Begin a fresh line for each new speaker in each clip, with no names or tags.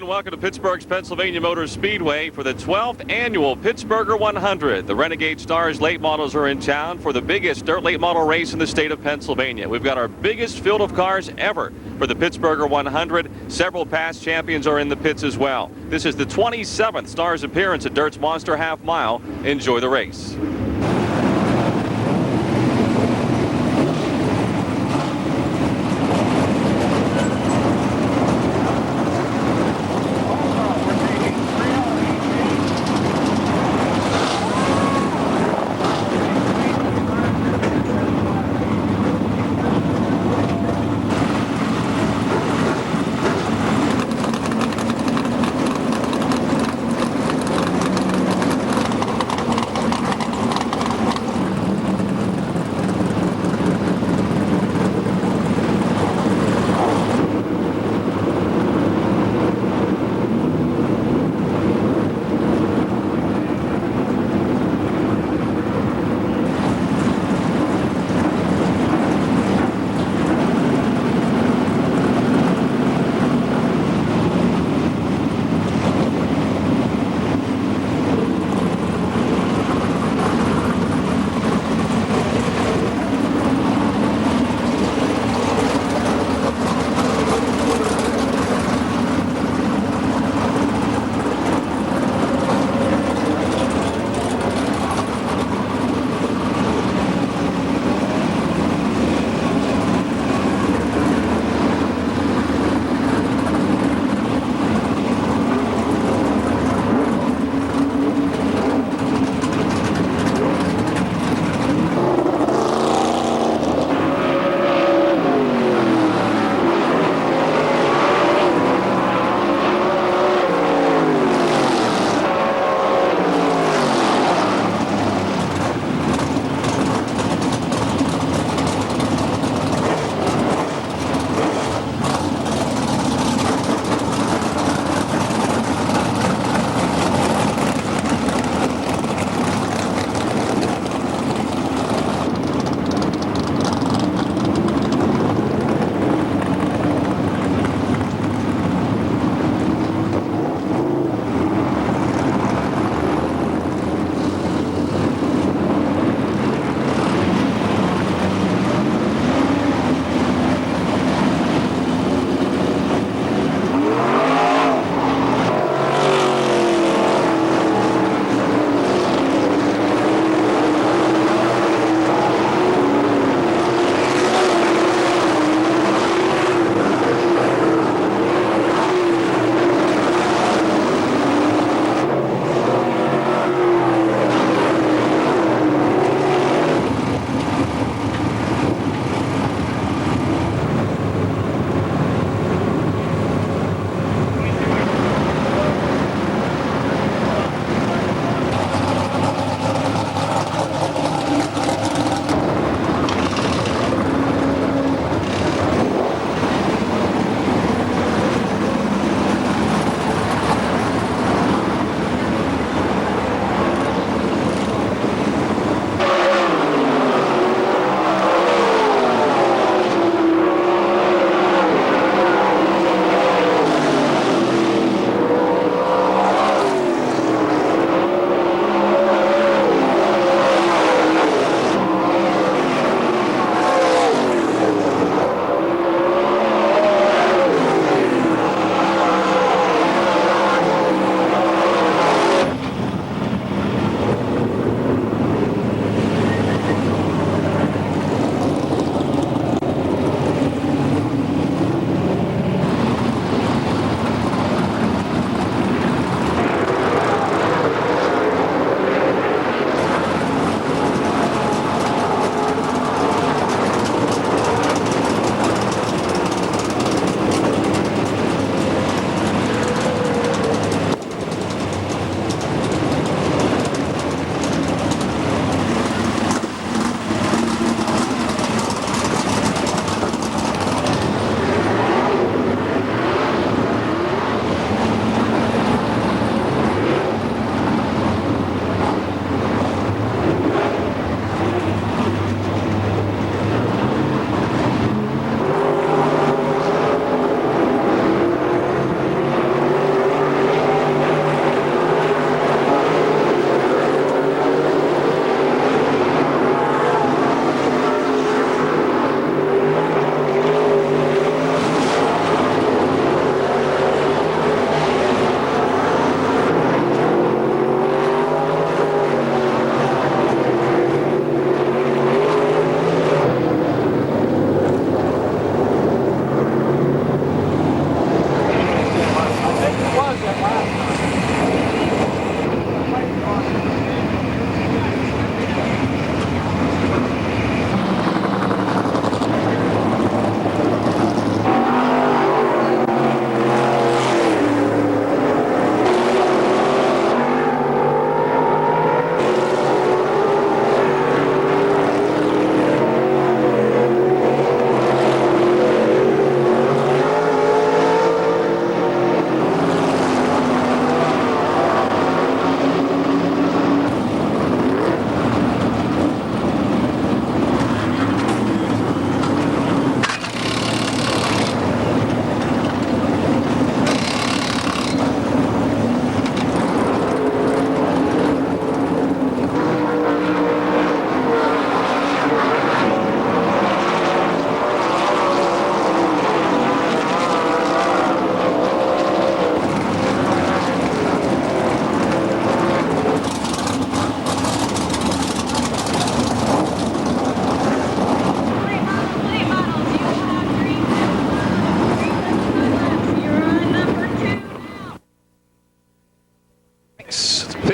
welcome to Pittsburgh's Pennsylvania Motor Speedway for the 12th annual Pittsburgher 100. The Renegade Stars late models are in town for the biggest dirt late model race in the state of Pennsylvania. We've got our biggest field of cars ever for the Pittsburgher 100. Several past champions are in the pits as well. This is the 27th Stars appearance at Dirt's Monster Half Mile. Enjoy the race.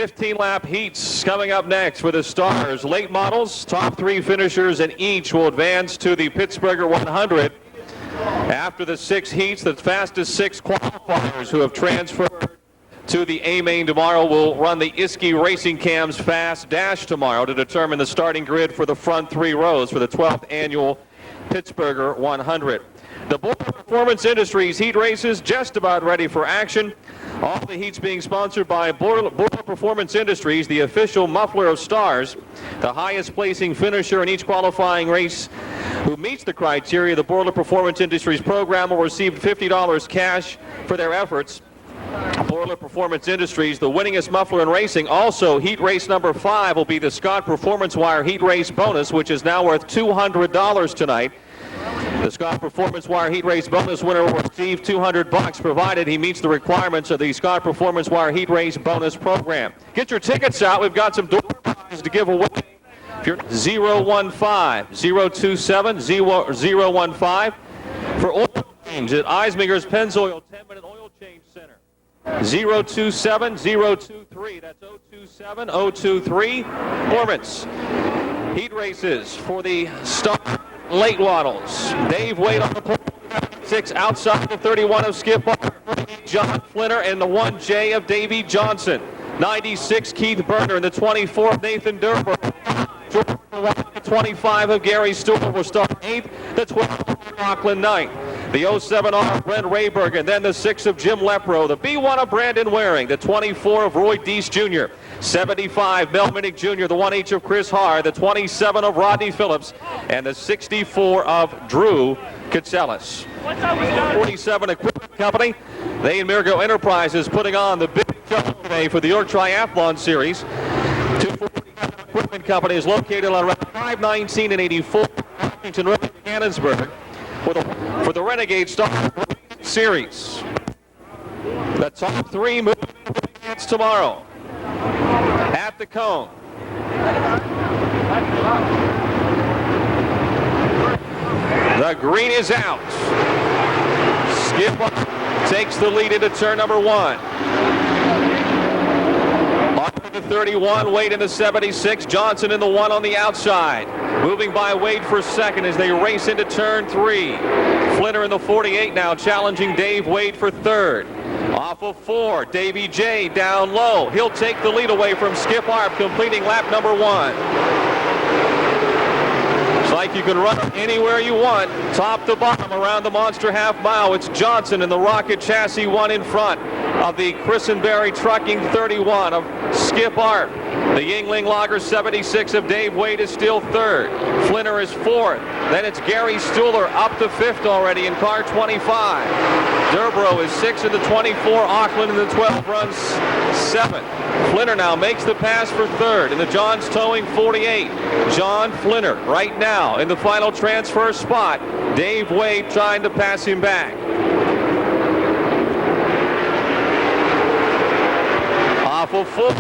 15-lap heats coming up next for the Stars. Late models, top 3 finishers in each will advance to the Pittsburgher 100. After the 6 heats, the fastest 6 qualifiers who have transferred to the A-Main tomorrow will run the Iski Racing Cam's Fast Dash tomorrow to determine the starting grid for the front 3 rows for the 12th annual Pittsburgher 100. The Boiler Performance Industries heat races just about ready for action. All the heats being sponsored by Boiler Performance Industries, the official muffler of Stars. The highest placing finisher in each qualifying race who meets the criteria of the Boiler Performance Industries program will receive $50 cash for their efforts. Boiler Performance Industries, the winningest muffler in racing. Also, heat race number 5 will be the Scott Performance Wire heat race bonus, which is now worth $200 tonight. The Scott Performance Wire heat race bonus winner will receive $200 provided he meets the requirements of the Scott Performance Wire heat race bonus program. Get your tickets out. We've got some door prizes to give away. If you're 015-027-015 for oil change at Eisminger's Pennzoil 10-minute oil change center. 027-023. That's 027-023. Performance heat races for the Star late models. Dave Wade on the pole. 6 outside the 31 of Skip John Flinner and the 1J of Davey Johnson. 96 Keith Berner and the 24 of Nathan Durber. The 25 of Gary Stewart will start 8th. The 12 of Auckland 9th. The 07R of Brent Rayberg, and then the 6 of Jim Lepro. The B1 of Brandon Waring. The 24 of Roy Deese Jr. 75 Mel Minnick Jr. The 1H of Chris Haar. The 27 of Rodney Phillips. And the 64 of Drew Katselis. 47 Equipment Company. They and Mirgo Enterprises putting on the big show today for the York Triathlon Series. 240 Equipment Company is located on Route 519 and 84, Washington Road, Canonsburg, for the Renegade Star Series. The top 3 moving tomorrow at the Cone. The green is out. Skip takes the lead into turn number 1. The 31, Wade in the 76, Johnson in the 1 on the outside. Moving by Wade for second as they race into turn 3. Flinner in the 48 now challenging Dave Wade for third. Off of 4, Davey J down low. He'll take the lead away from Skip Arp, completing lap number 1. It's like you can run anywhere you want, top to bottom around the Monster half mile. It's Johnson in the Rocket Chassis 1 in front of the Christenberry Trucking 31 of Skip Arp. The Yingling Lager 76 of Dave Wade is still third. Flinner is fourth. Then it's Gary Stuhler up to fifth already in car 25. Durbro is 6 in the 24. Auckland in the 12 runs 7. Flinner now makes the pass for third in the Johns Towing 48. John Flinner right now in the final transfer spot. Dave Wade trying to pass him back. Off of 4.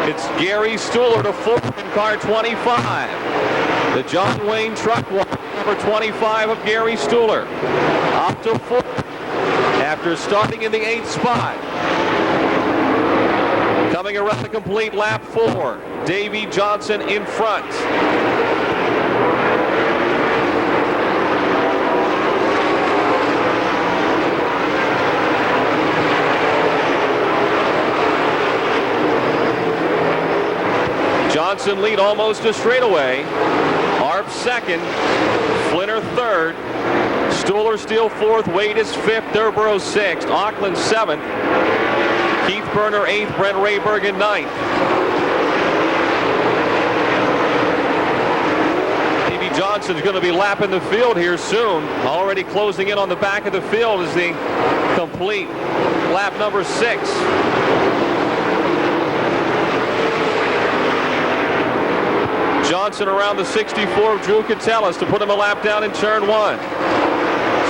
It's Gary Stuhler to 4th in car 25. The John Wayne truck number 25 of Gary Stuhler. Up to 4th after starting in the 8th spot. Coming around the complete lap 4. Davey Johnson in front. Johnson lead almost a straightaway. Arp second. Flinner third. Stuhler still fourth. Wade is fifth. Durborough sixth. Auckland seventh. Keith Berner eighth. Brent Rayberg in ninth. Davey Johnson's going to be lapping the field here soon. Already closing in on the back of the field is the complete lap number 6. Johnson around the 64 of Drew Katselis to put him a lap down in turn 1.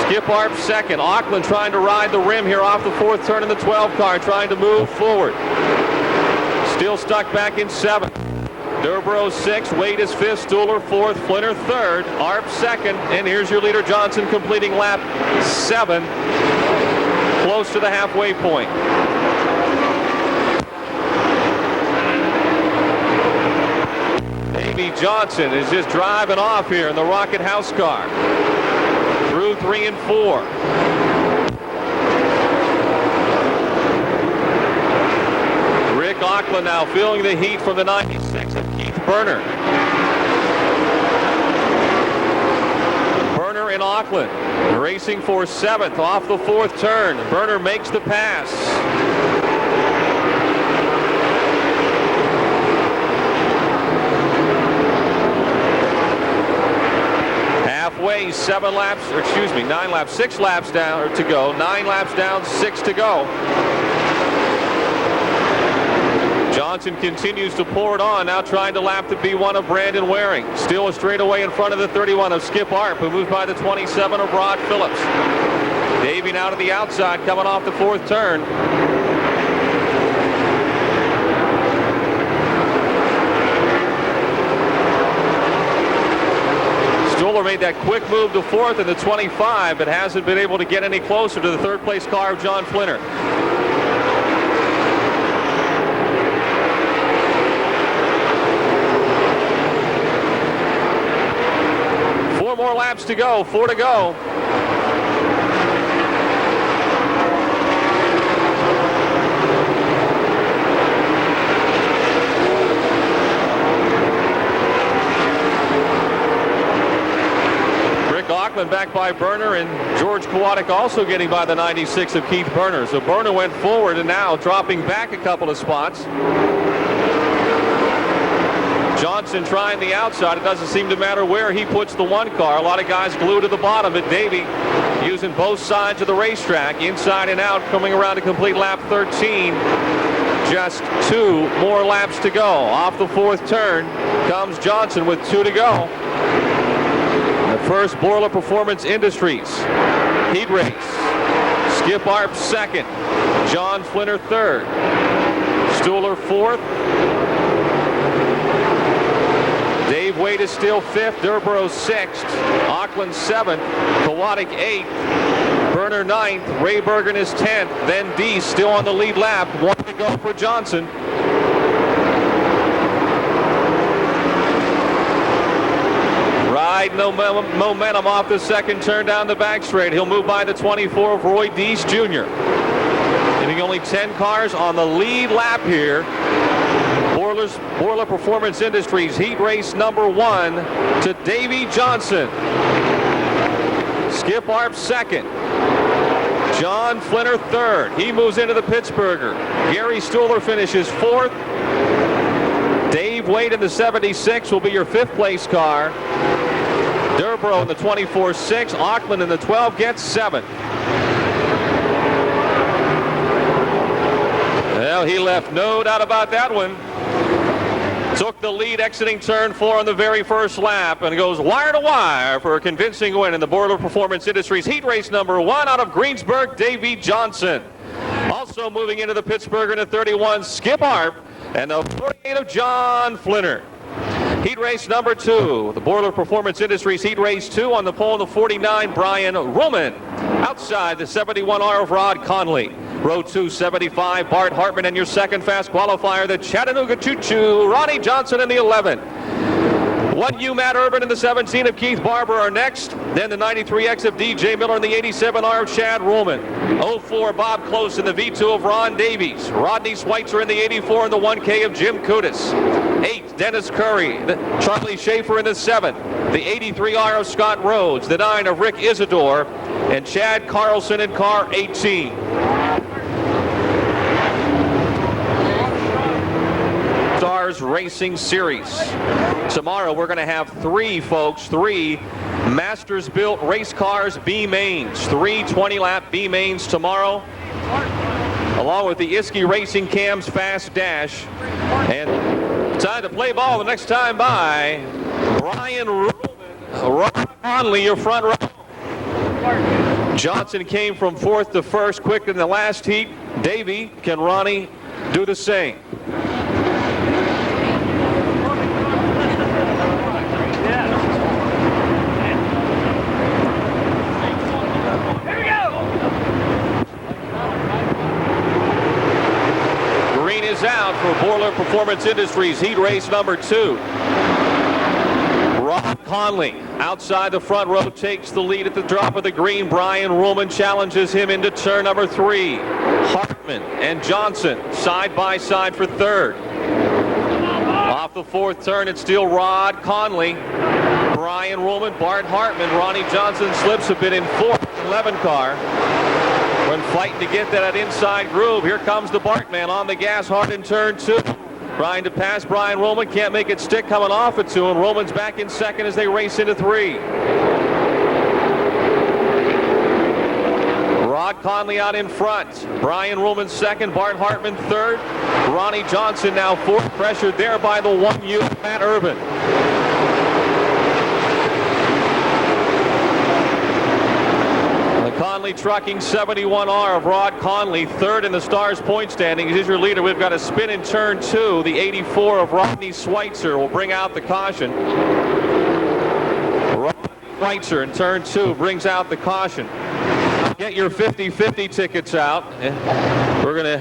Skip Arp second. Auckland trying to ride the rim here off the 4th turn in the 12 car, trying to move forward. Still stuck back in 7th. Durborough 6th. Wade is 5th. Stuhler 4th. Flinner 3rd. Arp 2nd. And here's your leader Johnson completing lap 7. Close to the halfway point. Davey Johnson is just driving off here in the Rocket House car. Through 3 and 4. Rick Auckland now feeling the heat from the 96 of Keith Burner. Burner in Auckland racing for 7th off the 4th turn. Burner makes the pass. Halfway, 7 laps, or excuse me, 9 laps, 6 laps down to go. 9 laps down, 6 to go. Johnson continues to pour it on, now trying to lap the B1 of Brandon Waring. Still a straightaway in front of the 31 of Skip Arp, who moves by the 27 of Rod Phillips. Davey now to the outside, coming off the 4th turn. Stoller made that quick move to 4th in the 25, but hasn't been able to get any closer to the 3rd place car of John Flinner. 4 more laps to go, 4 to go. Auckland back by Burner, and George Kowalik also getting by the 96 of Keith Burner. So Burner went forward and now dropping back a couple of spots. Johnson trying the outside. It doesn't seem to matter where he puts the 1 car. A lot of guys glued to the bottom, but Davey using both sides of the racetrack, inside and out, coming around to complete lap 13. Just 2 more laps to go. Off the 4th turn comes Johnson with 2 to go. First Borla Performance Industries heat race. Skip Arp 2nd. John Flinner 3rd. Stoller 4th. Dave Wade is still 5th. Durborough 6th. Auckland 7th. Kowalik 8th. Burner 9th. Ray Bergen is 10th. Then D still on the lead lap. 1 to go for Johnson. No momentum off the 2nd turn down the back straight. He'll move by the 24 of Roy Deese Jr. Getting only 10 cars on the lead lap here. Borla Performance Industries heat race number 1 to Davey Johnson. Skip Arp 2nd. John Flinner 3rd. He moves into the Pittsburgher. Gary Stoller finishes 4th. Dave Wade in the 76 will be your 5th place car. Durborough in the 24-6. Auckland in the 12 gets 7th. Well, he left no doubt about that one. Took the lead exiting turn 4 on the very first lap and goes wire to wire for a convincing win in the Borla Performance Industries heat race number 1 out of Greensburg, Davey Johnson. Also moving into the Pittsburgher in the 31, Skip Arp, and the 48 of John Flinner. Heat race number 2, the Borla Performance Industries heat race 2 on the pole, the 49, Brian Roman. Outside the 71R of Rod Conley. Row 2, 75, Bart Hartman, and your 2nd fast qualifier, the Chattanooga Choo-Choo, Ronnie Johnson in the 11. 1U Matt Urban in the 17 of Keith Barber are next. Then the 93X of DJ Miller and the 87R of Chad Ruhlman. 04 Bob Close in the V2 of Ron Davies. Rodney Schweitzer in the 84 and the 1K of Jim Kudis. 8 Dennis Curry. Charlie Schaefer in the 7. The 83R of Scott Rhodes. The 9 of Rick Isidore. And Chad Carlson in car 18. Stars Racing Series. Tomorrow we're going to have 3 Masters-built race cars B mains. 3 20-lap B mains tomorrow, along with the Iski Racing Cams Fast Dash. And time to play ball the next time by Brian Ron Conley, your front row. Johnson came from 4th to 1st quick in the last heat. Davey, can Ronnie do the same? Out for Borla Performance Industries heat race number 2. Conley outside the front row takes the lead at the drop of the green. Brian Ruhlman challenges him into turn number 3. Hartman and Johnson side by side for third. Off the 4th turn, it's still Rod Conley, Brian Ruhlman, Bart Hartman. Ronnie Johnson slips a bit in 4th. 11 car. When fighting to get that inside groove, here comes the Bart man on the gas hard in turn 2. Trying to pass Brian Ruhlman, can't make it stick coming off at 2, and Ruhlman's back in second as they race into 3. Rod Conley out in front. Brian Ruhlman second, Bart Hartman third. Ronnie Johnson now 4th, pressured there by the 1U, Matt Urban. Conley trucking 71R of Rod Conley, third in the Stars point standings. He's your leader. We've got a spin in turn 2. The 84 of Rodney Schweitzer will bring out the caution. Rodney Schweitzer in turn 2 brings out the caution. Get your 50-50 tickets out. We're going to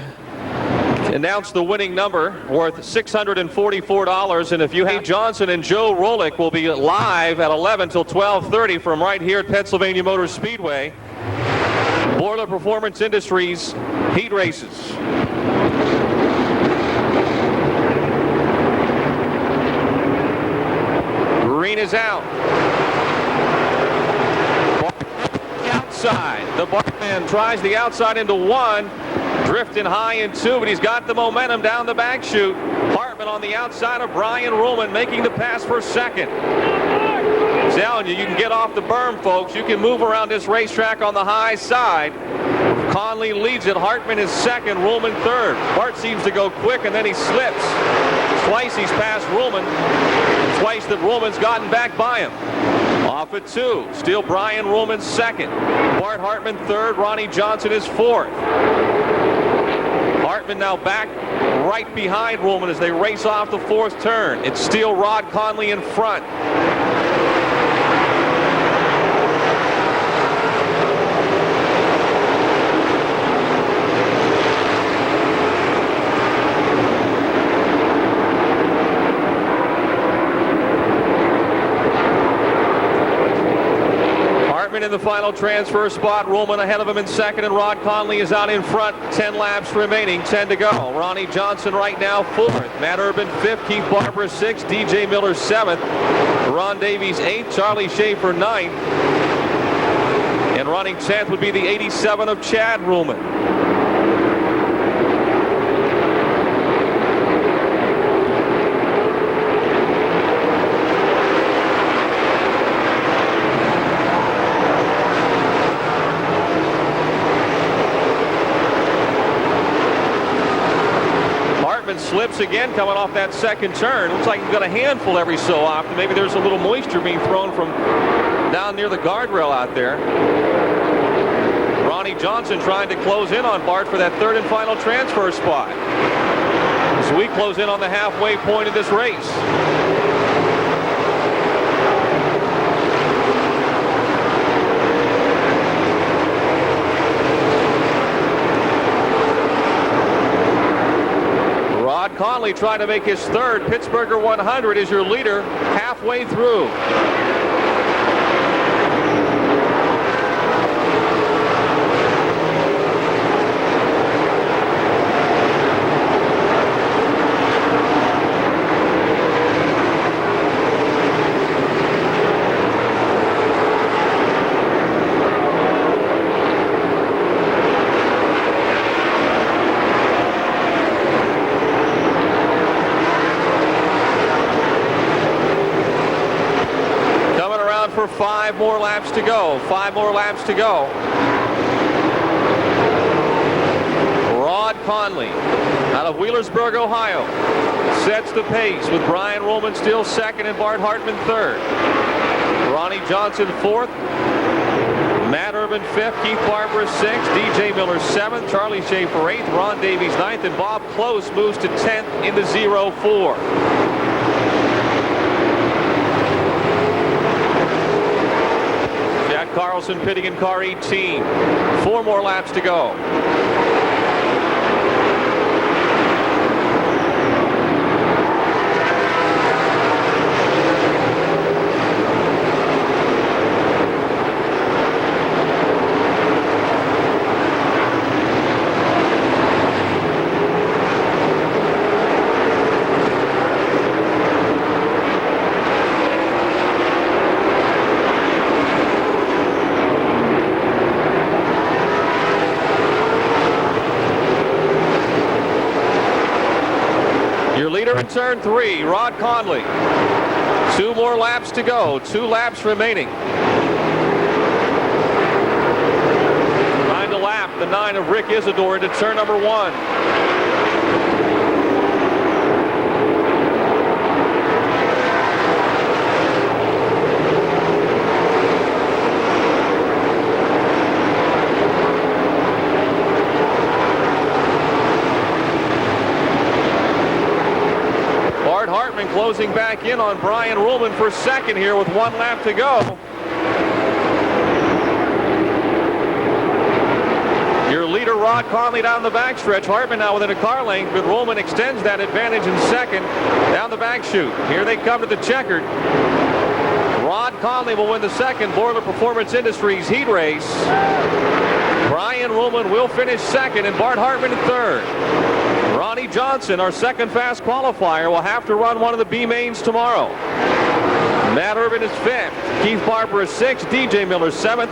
announce the winning number worth $644. And if you have Johnson and Joe Rolick will be live at 11 till 12:30 from right here at Pennsylvania Motor Speedway. Boiler Performance Industries heat races. Green is out. Outside. The Bartman tries the outside into 1. Drifting high in 2, but he's got the momentum down the back chute. Hartman on the outside of Brian Ruhlman making the pass for second. Telling you, you can get off the berm, folks. You can move around this racetrack on the high side. Conley leads it. Hartman is second. Ruhlman third. Bart seems to go quick, and then he slips. Twice he's passed Ruhlman. Twice that Ruhlman's gotten back by him. Off at 2. Still Brian Ruhlman second. Bart Hartman third. Ronnie Johnson is 4th. Hartman now back right behind Ruhlman as they race off the 4th turn. It's still Rod Conley in front. In the final transfer spot, Ruhlman ahead of him in second, and Rod Conley is out in front. 10 laps remaining, 10 to go. Ronnie Johnson right now 4th. Matt Urban 5th. Keith Barber 6th. DJ Miller 7th. Ron Davies 8th. Charlie Schaefer 9th. And running 10th would be the 87 of Chad Ruhlman. Slips again coming off that second turn. Looks like he's got a handful every so often. Maybe there's a little moisture being thrown from down near the guardrail out there. Ronnie Johnson trying to close in on Bart for that third and final transfer spot. As we close in on the halfway point of this race. Conley trying to make his third. Pittsburgher 100 is your leader halfway through. For 5 more laps to go. 5 more laps to go. Rod Conley out of Wheelersburg, Ohio, sets the pace with Brian Ruhlman still second and Bart Hartman third. Ronnie Johnson 4th. Matt Urban 5th. Keith Barber 6th. DJ Miller 7th. Charlie Schaefer 8th. Ron Davies 9th. And Bob Close moves to 10th in the 0-4. Carlson pitting in car 18. 4 more laps to go. leader in turn 3, Rod Conley. 2 more laps to go. 2 laps remaining. Trying to lap the 9 of Rick Isidore into turn number 1. Hartman closing back in on Brian Ruhlman for second here with 1 lap to go. Your leader, Rod Conley, down the backstretch. Hartman now within a car length, but Ruhlman extends that advantage in second down the back chute. Here they come to the checkered. Rod Conley will win the second Boiler Performance Industries heat race. Brian Ruhlman will finish second and Bart Hartman in third. Ronnie Johnson, our second fast qualifier, will have to run one of the B mains tomorrow. Matt Urban is 5th. Keith Barber is 6th. DJ Miller 7th.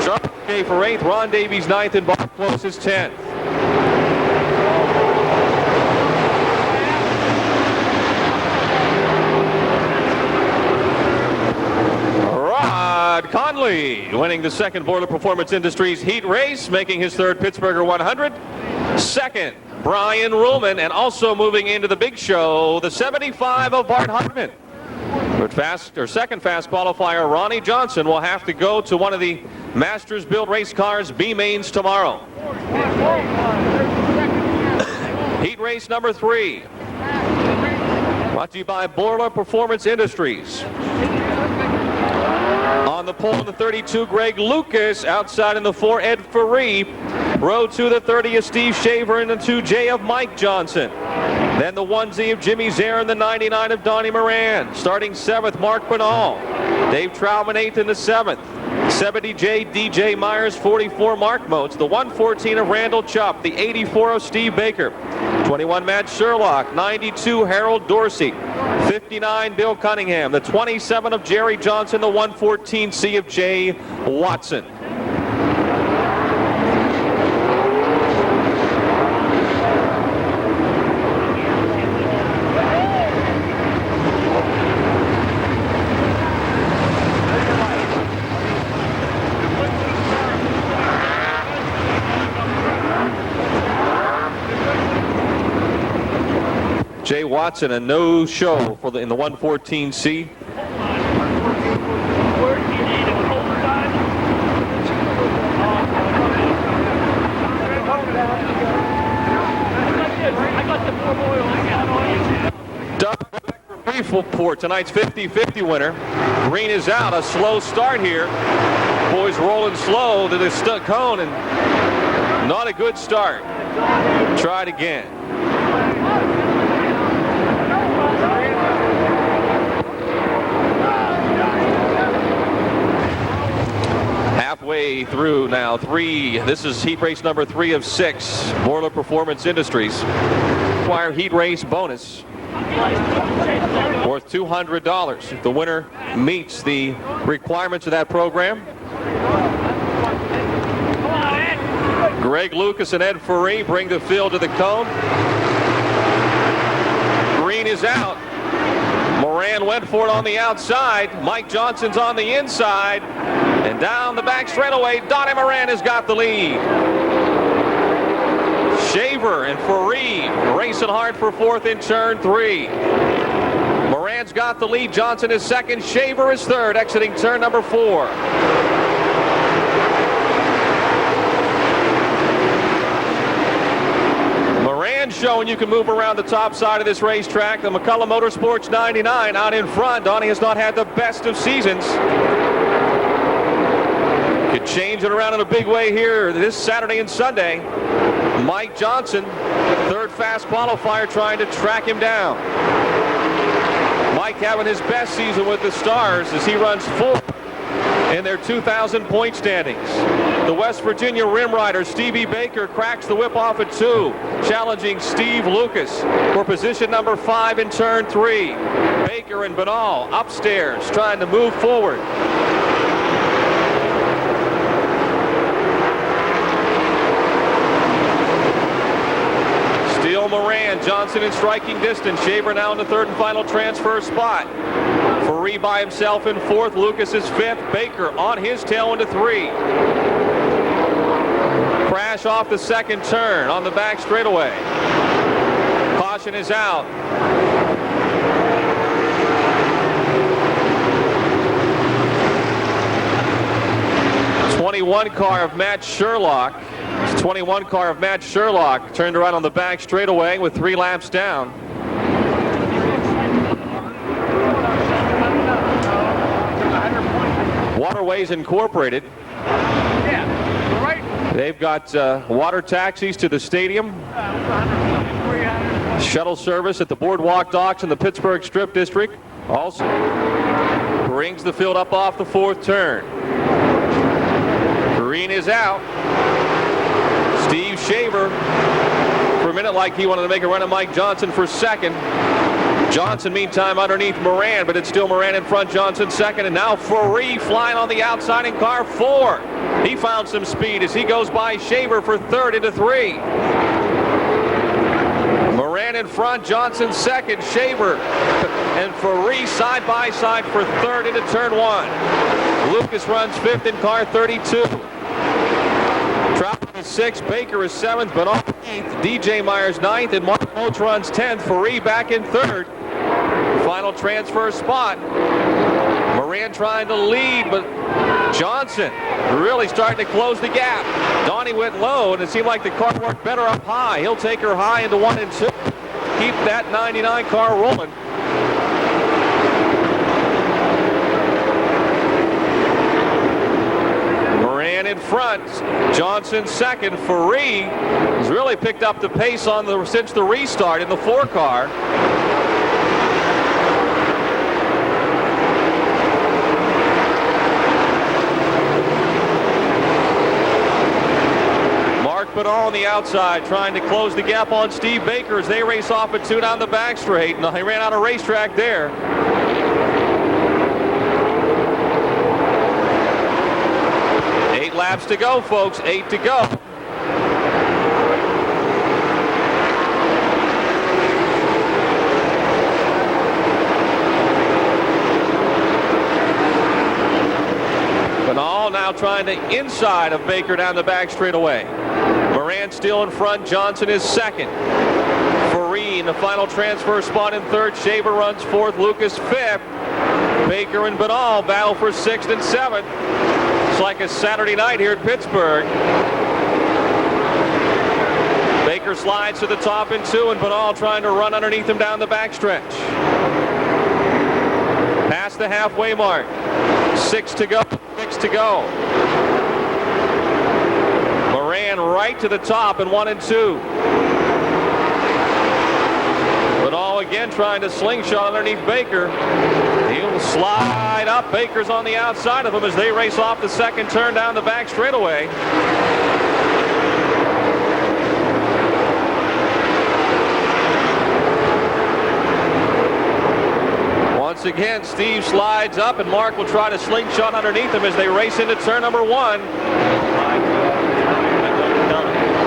Charles J for 8th. Ron Davies 9th. And Bob Close is 10th. Rod Conley winning the second Boiler Performance Industries heat race, making his third Pittsburgher 100. Second, Brian Ruhlman, and also moving into the big show, the 75 of Bart Hartman. But second fast qualifier, Ronnie Johnson, will have to go to one of the Masters Built Race Cars B mains tomorrow. Heat race number 3. Brought to you by Boiler Performance Industries. On the pole in the 32, Greg Lucas. Outside in the 4, Ed Ferree. Row 2, the 30 of Steve Shaver, and the 2J of Mike Johnson. Then the 1Z of Jimmy Zare and the 99 of Donnie Moran. Starting 7th, Mark Banal. Dave Troutman 8th in the 7th. 70J DJ Myers, 44 Mark Motes. The 114 of Randall Chupp. The 84 of Steve Baker. 21 Matt Sherlock. 92 Harold Dorsey. 59 Bill Cunningham. The 27 of Jerry Johnson. The 114C of Jay Watson. Jay Watson, a no-show for in the 114C. For tonight's 50-50 winner. Green is out. A slow start here. Boys rolling slow to the cone, and not a good start. Try it again. Halfway through now, 3. This is heat race number 3 of 6. Boiler Performance Industries. Require heat race bonus worth $200 if the winner meets the requirements of that program. Greg Lucas and Ed Ferree bring the field to the cone. Green is out. Moran went for it on the outside. Mike Johnson's on the inside. And down the back straightaway, Donnie Moran has got the lead. Shaver and Ferree racing hard for 4th in turn 3. Moran's got the lead. Johnson is 2nd. Shaver is 3rd, exiting turn number 4. Moran showing you can move around the top side of this racetrack. The McCullough Motorsports 99 out in front. Donnie has not had the best of seasons. Could change it around in a big way here this Saturday and Sunday. Mike Johnson, 3rd fast qualifier, trying to track him down. Mike having his best season with the Stars as he runs 4th in their 2,000 point standings. The West Virginia Rim Rider Stevie Baker cracks the whip off at 2, challenging Steve Lucas for position number 5 in turn 3. Baker and Banal upstairs trying to move forward. Moran Moran, Johnson in striking distance. Shaver now in the third and final transfer spot. Faree by himself in fourth. Lucas is fifth. Baker on his tail into three. Crash off the second turn on the back straightaway. Caution is out. 21 car of Matt Sherlock. 21 car of Matt Sherlock turned around on the back straightaway with 3 laps down. Waterways Incorporated. They've got water taxis to the stadium, shuttle service at the boardwalk docks in the Pittsburgh Strip District. Also brings the field up off the fourth turn. Green is out. Steve Shaver, for a minute like he wanted to make a run at Mike Johnson for second. Johnson, meantime, underneath Moran, but it's still Moran in front, Johnson second, and now Faree flying on the outside in car 4. He found some speed as he goes by Shaver for third into 3. Moran in front, Johnson second, Shaver and Faree side by side for third into turn 1. Lucas runs fifth in car 32. Trout is 6th, Baker is 7th, but on 8th, DJ Myers 9th, and Mark Moach runs 10th. Faree back in 3rd. Final transfer spot. Moran trying to lead, but Johnson really starting to close the gap. Donnie went low, and it seemed like the car worked better up high. He'll take her high into 1 and 2. Keep that 99 car rolling. Moran in front, Johnson second. Faree has really picked up the pace since the restart in the 4 car. But on the outside, trying to close the gap on Steve Baker as they race off at 2 down the back straight. No, he ran out of racetrack there. Eight laps to go, folks. 8 to go. Banal now trying to inside of Baker down the back straightaway. Moran still in front. Johnson is second. Faree in the final transfer spot in third. Shaver runs fourth. Lucas fifth. Baker and Banal battle for 6th and 7th. It's like a Saturday night here at Pittsburgh. Baker slides to the top in 2, and Banal trying to run underneath him down the backstretch. Past the halfway mark. 6 to go. 6 to go. Moran right to the top in 1 and 2. But all again trying to slingshot underneath Baker. He'll slide up. Baker's on the outside of him as they race off the second turn down the back straightaway. Once again, Steve slides up, and Mark will try to slingshot underneath him as they race into turn number 1.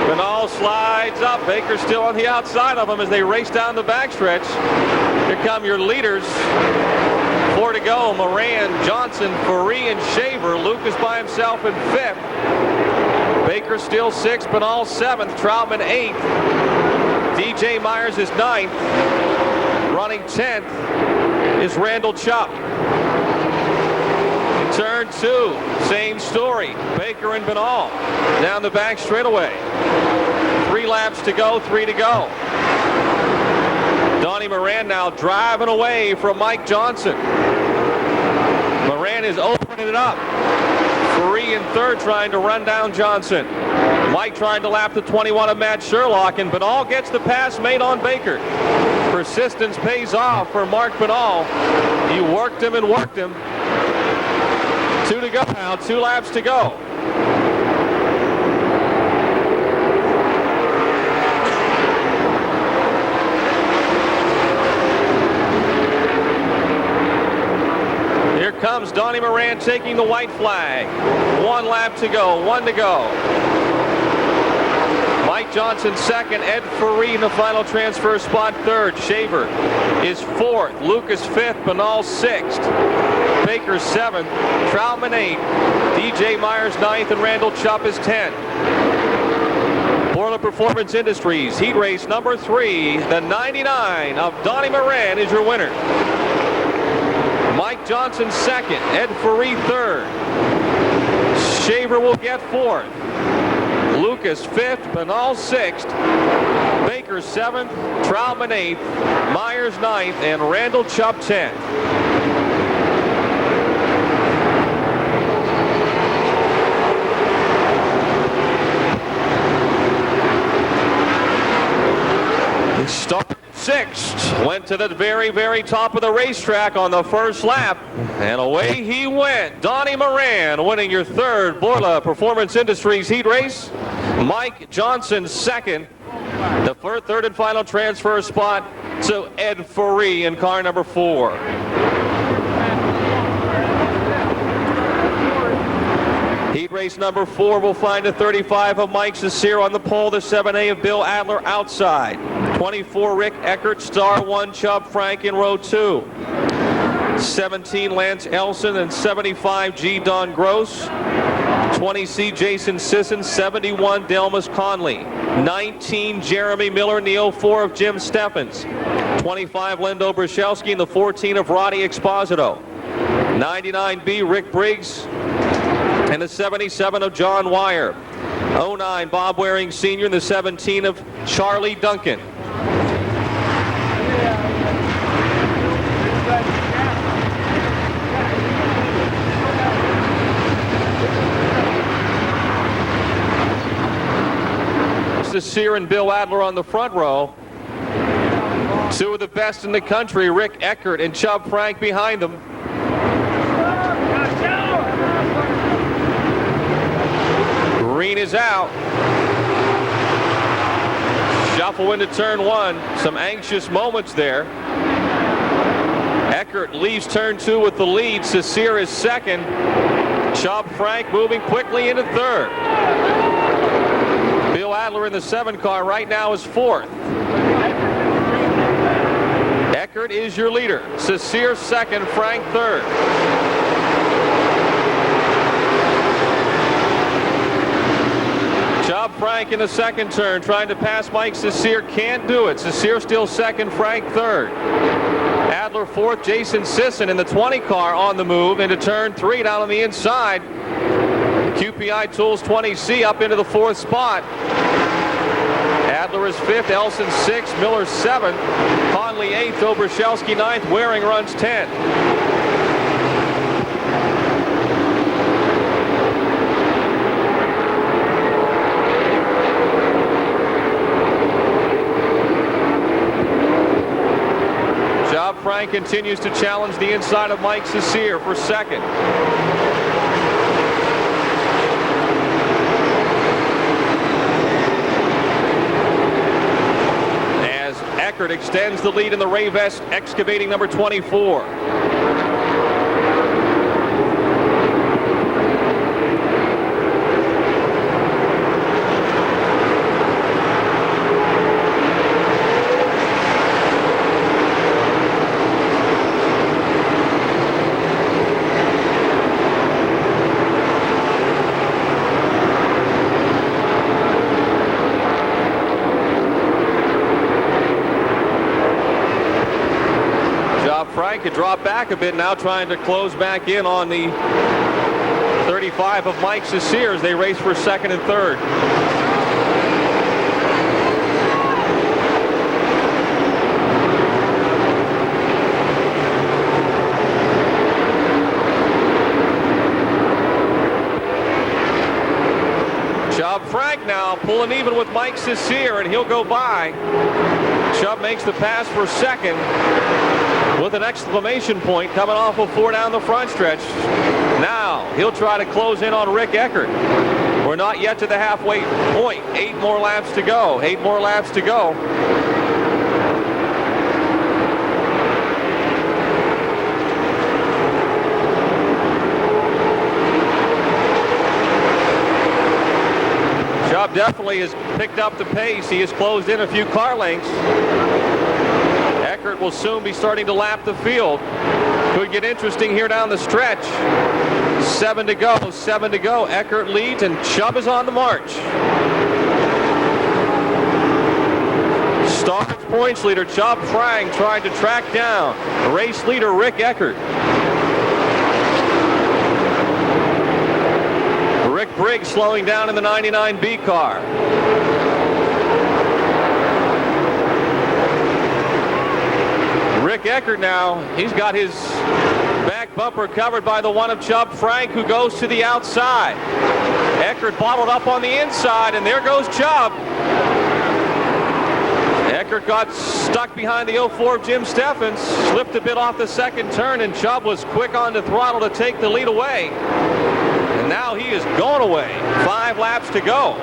Banal slides up. Baker's still on the outside of him as they race down the backstretch. Here come your leaders. 4 to go. Moran, Johnson, Faree, and Shaver. Lucas by himself in 5th. Baker still 6th. Banal 7th. Troutman 8th. DJ Myers is 9th. Running 10th is Randall Chupp. Turn 2, same story. Baker and Banal down the back straightaway. 3 laps to go, 3 to go. Donnie Moran now driving away from Mike Johnson. Moran is opening it up. Faree in third trying to run down Johnson. Mike trying to lap the 21 of Matt Sherlock, and Banal gets the pass made on Baker. Persistence pays off for Mark Banal. He worked him and worked him. 2 to go now, 2 laps to go. Here comes Donnie Moran taking the white flag. 1 lap to go, 1 to go. Mike Johnson second, Ed Faree in the final transfer spot third. Shaver is fourth, Lucas fifth, Benal sixth, Baker seventh, Troutman eighth, DJ Myers ninth, and Randall Chupp is 10th. Borla Performance Industries heat race number 3, the 99 of Donnie Moran is your winner. Mike Johnson second, Ed Faree third, Shaver will get fourth, Lucas fifth, Benal sixth, Baker seventh, Troutman eighth, Myers ninth, and Randall Chupp 10th. Started sixth, went to the very, very top of the racetrack on the first lap, and away he went. Donnie Moran winning your third Borla Performance Industries heat race. Mike Johnson second. The third and final transfer spot to Ed Faree in car number 4. Heat race number 4 will find a 35 of Mike Cecere on the pole, the 7A of Bill Adler outside. 24 Rick Eckert, star 1 Chubb Frank in row 2. 17 Lance Elson and 75 G Don Gross. 20C Jason Sisson, 71 Delmas Conley. 19 Jeremy Miller in the 04 of Jim Steffens. 25 Lindo Brzezelski and the 14 of Roddy Exposito. 99B Rick Briggs and the 77 of John Wire. 09 Bob Waring Sr. and the 17 of Charlie Duncan. Cecere and Bill Adler on the front row. 2 of the best in the country, Rick Eckert and Chubb Frank behind them. Green is out. Shuffle into turn 1. Some anxious moments there. Eckert leaves turn 2 with the lead. Cecere is second. Chubb Frank moving quickly into third. Bill Adler in the 7 car right now is 4th. Eckert is your leader. Cecere second, Frank third. Chubb Frank in the second turn, trying to pass Mike Cecere, can't do it. Cecere still second, Frank third. Adler fourth, Jason Sisson in the 20 car on the move into turn 3 down on the inside. QPI Tools 20C up into the 4th spot. Adler is 5th, Elson 6th, Miller 7th, Conley 8th, Obrashelski 9th, Waring runs 10th. Chubb Frank continues to challenge the inside of Mike Cecere for second. Eckert extends the lead in the Rayvest Excavating number 24. Frank could drop back a bit now, trying to close back in on the 35 of Mike Cecere as they race for second and third. Chubb Frank now pulling even with Mike Cecere, and he'll go by. Chubb makes the pass for second with an exclamation point coming off of 4 down the front stretch. Now he'll try to close in on Rick Eckert. We're not yet to the halfway point. 8 more laps to go. 8 more laps to go. Chubb definitely has picked up the pace. He has closed in a few car lengths. Eckert will soon be starting to lap the field. Could get interesting here down the stretch. 7 to go, 7 to go. Eckert leads and Chubb is on the march. Stars points leader Chubb Frank trying to track down race leader Rick Eckert. Rick Briggs slowing down in the 99B car. Rick Eckert now, he's got his back bumper covered by the one of Chubb Frank, who goes to the outside. Eckert bottled up on the inside, and there goes Chubb. Eckert got stuck behind the 04 of Jim Steffens, slipped a bit off the second turn, and Chubb was quick on the throttle to take the lead away. And now he is going away. 5 laps to go.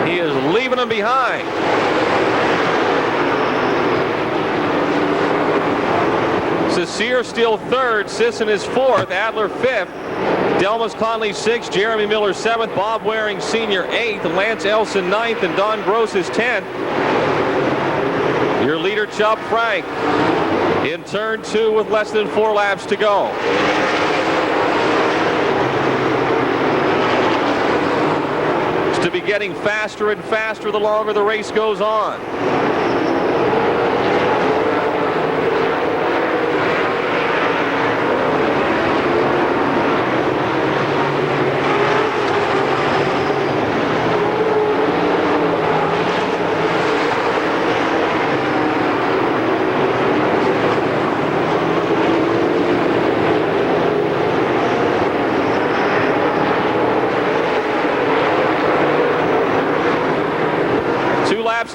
He is leaving him behind. Sear still third, Sisson is fourth, Adler fifth, Delmas Conley sixth, Jeremy Miller seventh, Bob Waring Sr. eighth, Lance Elson ninth, and Don Gross is 10th. Your leader Chubb Frank in turn 2 with less than 4 laps to go. It's to be getting faster and faster the longer the race goes on.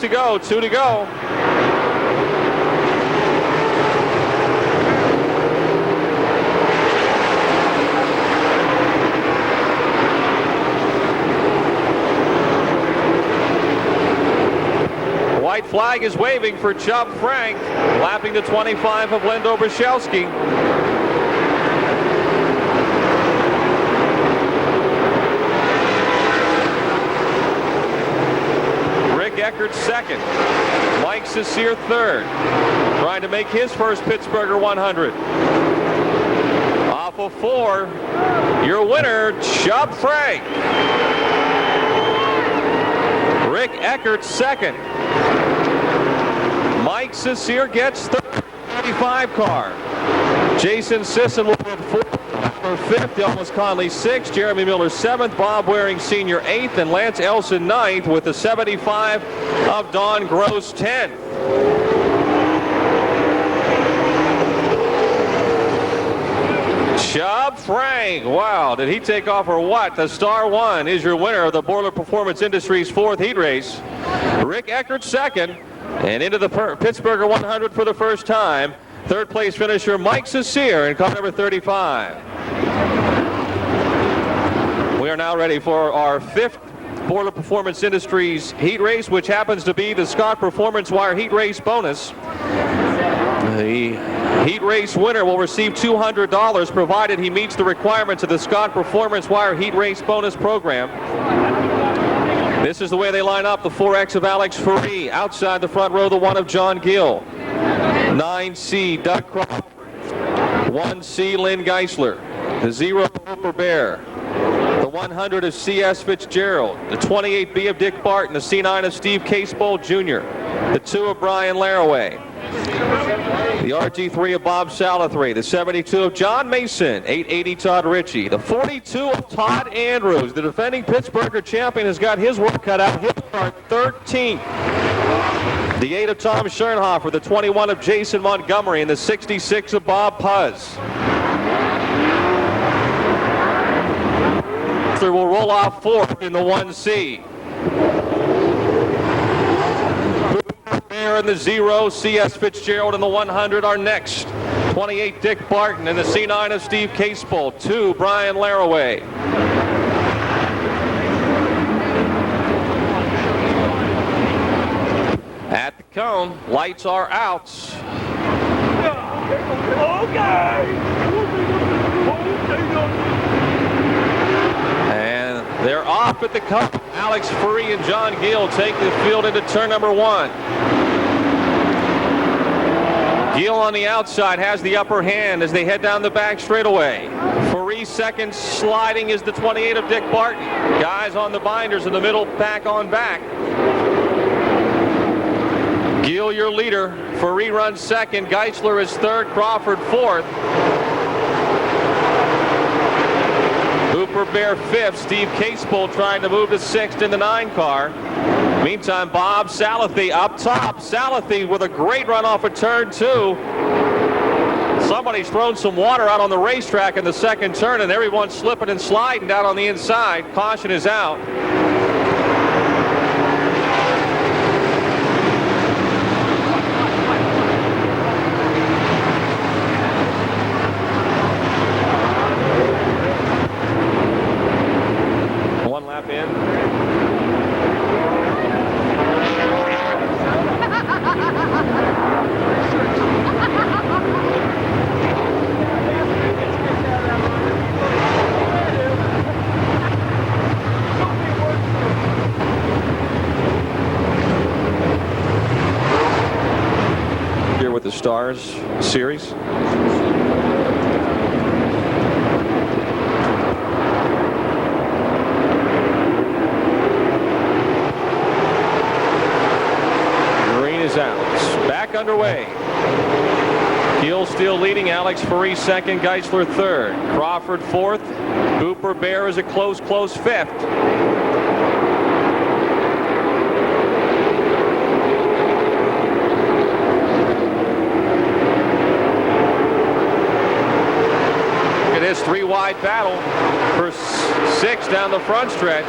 To go, 2 to go. White flag is waving for Chubb Frank, lapping the 25 of Lendo Brzezelski. Eckert second, Mike Sear third, trying to make his first Pittsburgher 100. Off of 4, your winner, Chubb Frank. Rick Eckert second. Mike Sear gets third, 35 car. Jason Sisson will be fourth. Fifth, Delmas Conley sixth, Jeremy Miller seventh, Bob Waring Sr. eighth, and Lance Elson ninth, with the 75 of Don Gross 10th. Chubb Frank, wow, did he take off or what? The Star 1 is your winner of the Boiler Performance Industries 4th heat race. Rick Eckert second, and into the Pittsburgher 100 for the first time. Third place finisher Mike Sear in car number 35. We are now ready for our 5th Boiler Performance Industries heat race, which happens to be the Scott Performance Wire heat race bonus. The heat race winner will receive $200 provided he meets the requirements of the Scott Performance Wire heat race bonus program. This is the way they line up. The 4X of Alex Ferree. Outside the front row, the 1 of John Gill. 9C, Doug Crawford. 1C, Lynn Geisler. The 0 of Hooper Bear. The 100 of C.S. Fitzgerald. The 28B of Dick Barton. The C9 of Steve Casebolt Jr. The 2 of Brian Laraway. The RG3 of Bob Salathray. The 72 of John Mason. 880 Todd Ritchie. The 42 of Todd Andrews. The defending Pittsburgher champion has got his work cut out. His car 13th. The 8 of Tom Schoenhofer, the 21 of Jason Montgomery, and the 66 of Bob Puz. Will roll off 4th in the 1C. Bear in the 0, C.S. Fitzgerald in the 100 are next. 28 Dick Barton and the C9 of Steve Casebolt. 2 Brian Laraway. At the cone, lights are out.
Okay.
off at the cup. Alex Ferree and John Gill take the field into turn number 1. Gill on the outside has the upper hand as they head down the back straightaway. Ferree second, sliding is the 28 of Dick Barton. Guys on the binders in the middle, back on back. Gill, your leader. Ferree runs second. Geisler is third. Crawford fourth. Hooper Bear fifth. Steve Casebolt trying to move to sixth in the 9 car. Meantime, Bob Salathy up top. Salathy with a great run off of turn 2. Somebody's thrown some water out on the racetrack in the second turn, and everyone's slipping and sliding down on the inside. Caution is out. One lap in. Here with the Stars series. Out. Back underway. Gill still leading. Alex Ferree second. Geisler third. Crawford fourth. Hooper Bear is a close fifth. Look at this 3-wide battle for 6 down the front stretch.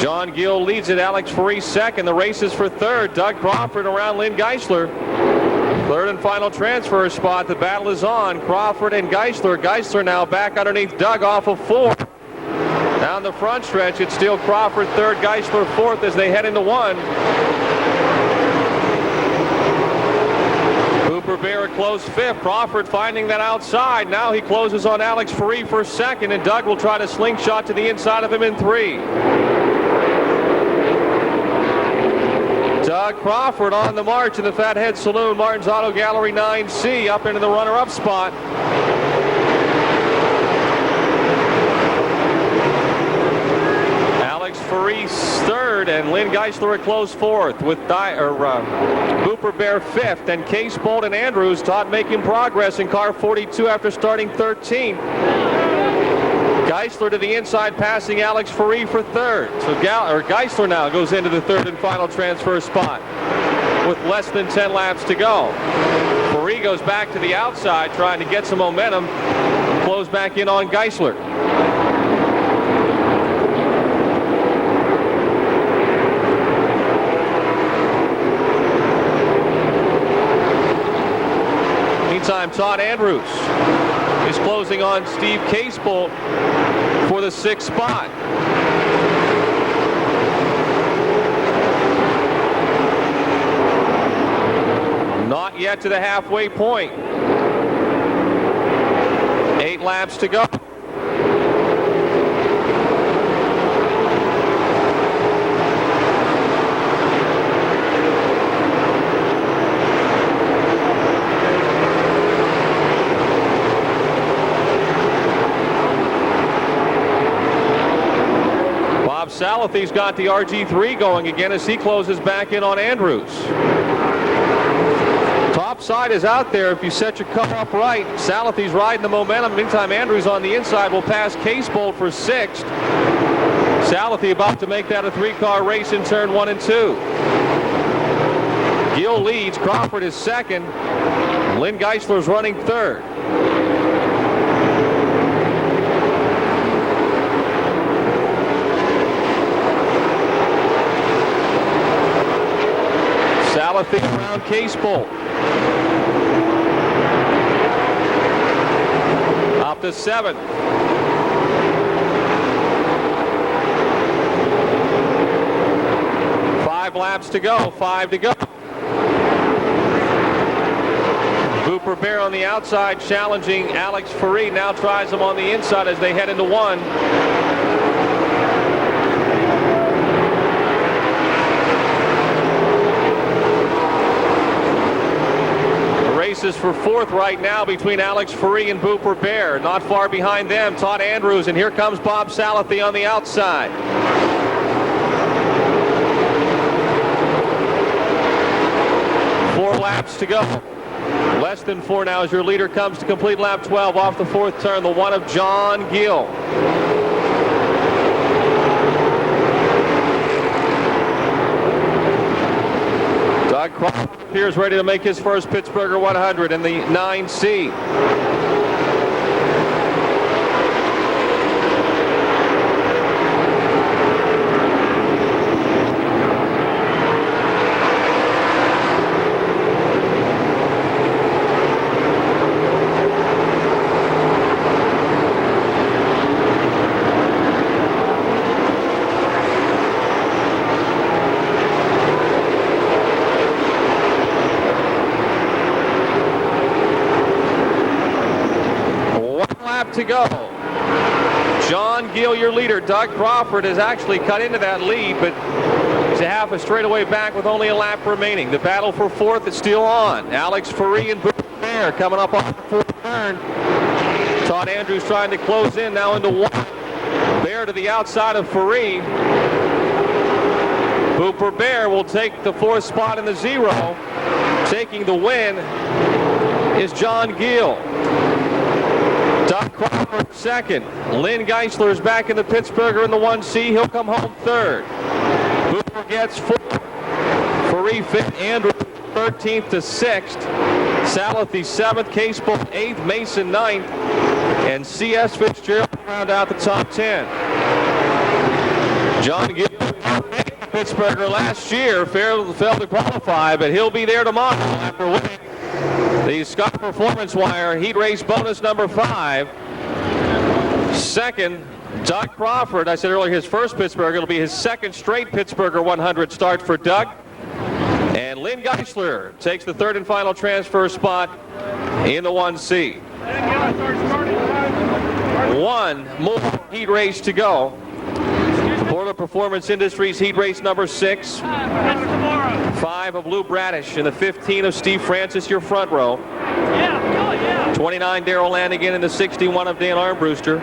John Gill leads it. Alex Ferree second. The race is for third. Doug Crawford around Lynn Geisler. Third and final transfer spot. The battle is on. Crawford and Geisler. Geisler now back underneath Doug off of 4. Down the front stretch, it's still Crawford third, Geisler fourth as they head into 1. Hooper Bear a close fifth. Crawford finding that outside. Now he closes on Alex Ferree for second, and Doug will try to slingshot to the inside of him in 3. Doug Crawford on the march in the Fathead Saloon, Martin's Auto Gallery 9C, up into the runner-up spot. Alex Ferree third and Lynn Geisler a close fourth, with Hooper Bear fifth, and Casebolt and Andrews making progress in car 42 after starting 13. Geisler to the inside, passing Alex Ferree for third. So Geisler now goes into the third and final transfer spot with less than 10 laps to go. Ferree goes back to the outside, trying to get some momentum, close back in on Geisler. Meantime, Todd Andrews is closing on Steve Casebolt for the 6th spot. Not yet to the halfway point. 8 laps to go. Salathy's got the RG3 going again as he closes back in on Andrews. Top side is out there if you set your car up right. Salathy's riding the momentum. Meantime, Andrews on the inside will pass Casebolt for 6th. Salathy about to make that a 3-car race in turn 1 and 2. Gill leads. Crawford is second. Lynn Geisler's running third. Salathy around Casebolt. Up to 7th. Five laps to go. 5 to go. Hooper Booper Bear on the outside challenging Alex Fareed. Now tries him on the inside as they head into one. The race is for fourth right now between Alex Fareed and Booper Bear. Not far behind them, Todd Andrews, and here comes Bob Salathy on the outside. 4 laps to go. Less than 4 now as your leader comes to complete lap 12 off the fourth turn, the one of John Gill. Doug Crawford appears ready to make his first Pittsburgher 100 in the 9C. To go. John Gill, your leader. Doug Crawford has actually cut into that lead, but he's a half a straightaway back with only a lap remaining. The battle for fourth is still on. Alex Fareed and Booper Bear coming up off the fourth turn. Todd Andrews trying to close in now into one. Bear to the outside of Fareed. Booper Bear will take the fourth spot in the 0. Taking the win is John Gill. Doug Crawford second. Lynn Geisler is back in the Pittsburgher in the 1C. He'll come home third. Booper gets fourth. Fareed fifth. Andrew 13th to 6th. Salathy 7th. Casebolt 8th. Mason 9th. And C.S. Fitzgerald round out the top 10. John Gill, Pittsburgher last year, failed to qualify, but he'll be there tomorrow after winning the Scott Performance Wire Heat Race Bonus number 5. Second, Doug Crawford. I said earlier his first Pittsburgher. It'll be his second straight Pittsburgher 100 start for Doug. And Lynn Geisler takes the third and final transfer spot in the 1C. One more heat race to go. Florida Performance Industries Heat Race number 6. 5 of Lou Bradish and the 15 of Steve Francis, your front row. 29 Darrell Lanigan and the 61 of Dan Armbruster.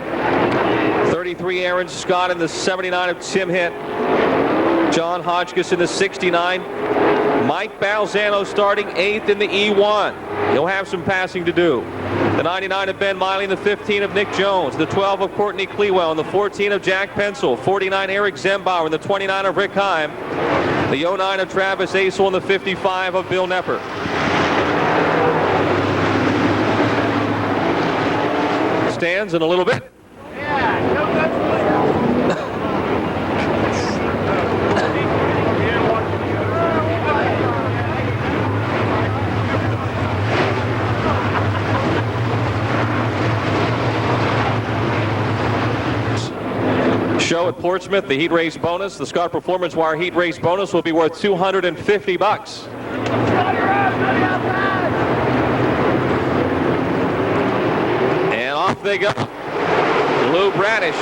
33 Aaron Scott and the 79 of Tim Hitt. John Hodgkiss in the 69. Mike Balzano starting 8th in the E1. He'll have some passing to do. The 99 of Ben Miley and the 15 of Nick Jones. The 12 of Courtney Clewell and the 14 of Jack Pencil. 49 Eric Zembauer and the 29 of Rick Heim. The 09 of Travis Acel and the 55 of Bill Nepper. Stands in a little bit. Show at Portsmouth, the heat race bonus, the Scott Performance Wire heat race bonus will be worth $250. And off they go. Lou Bradish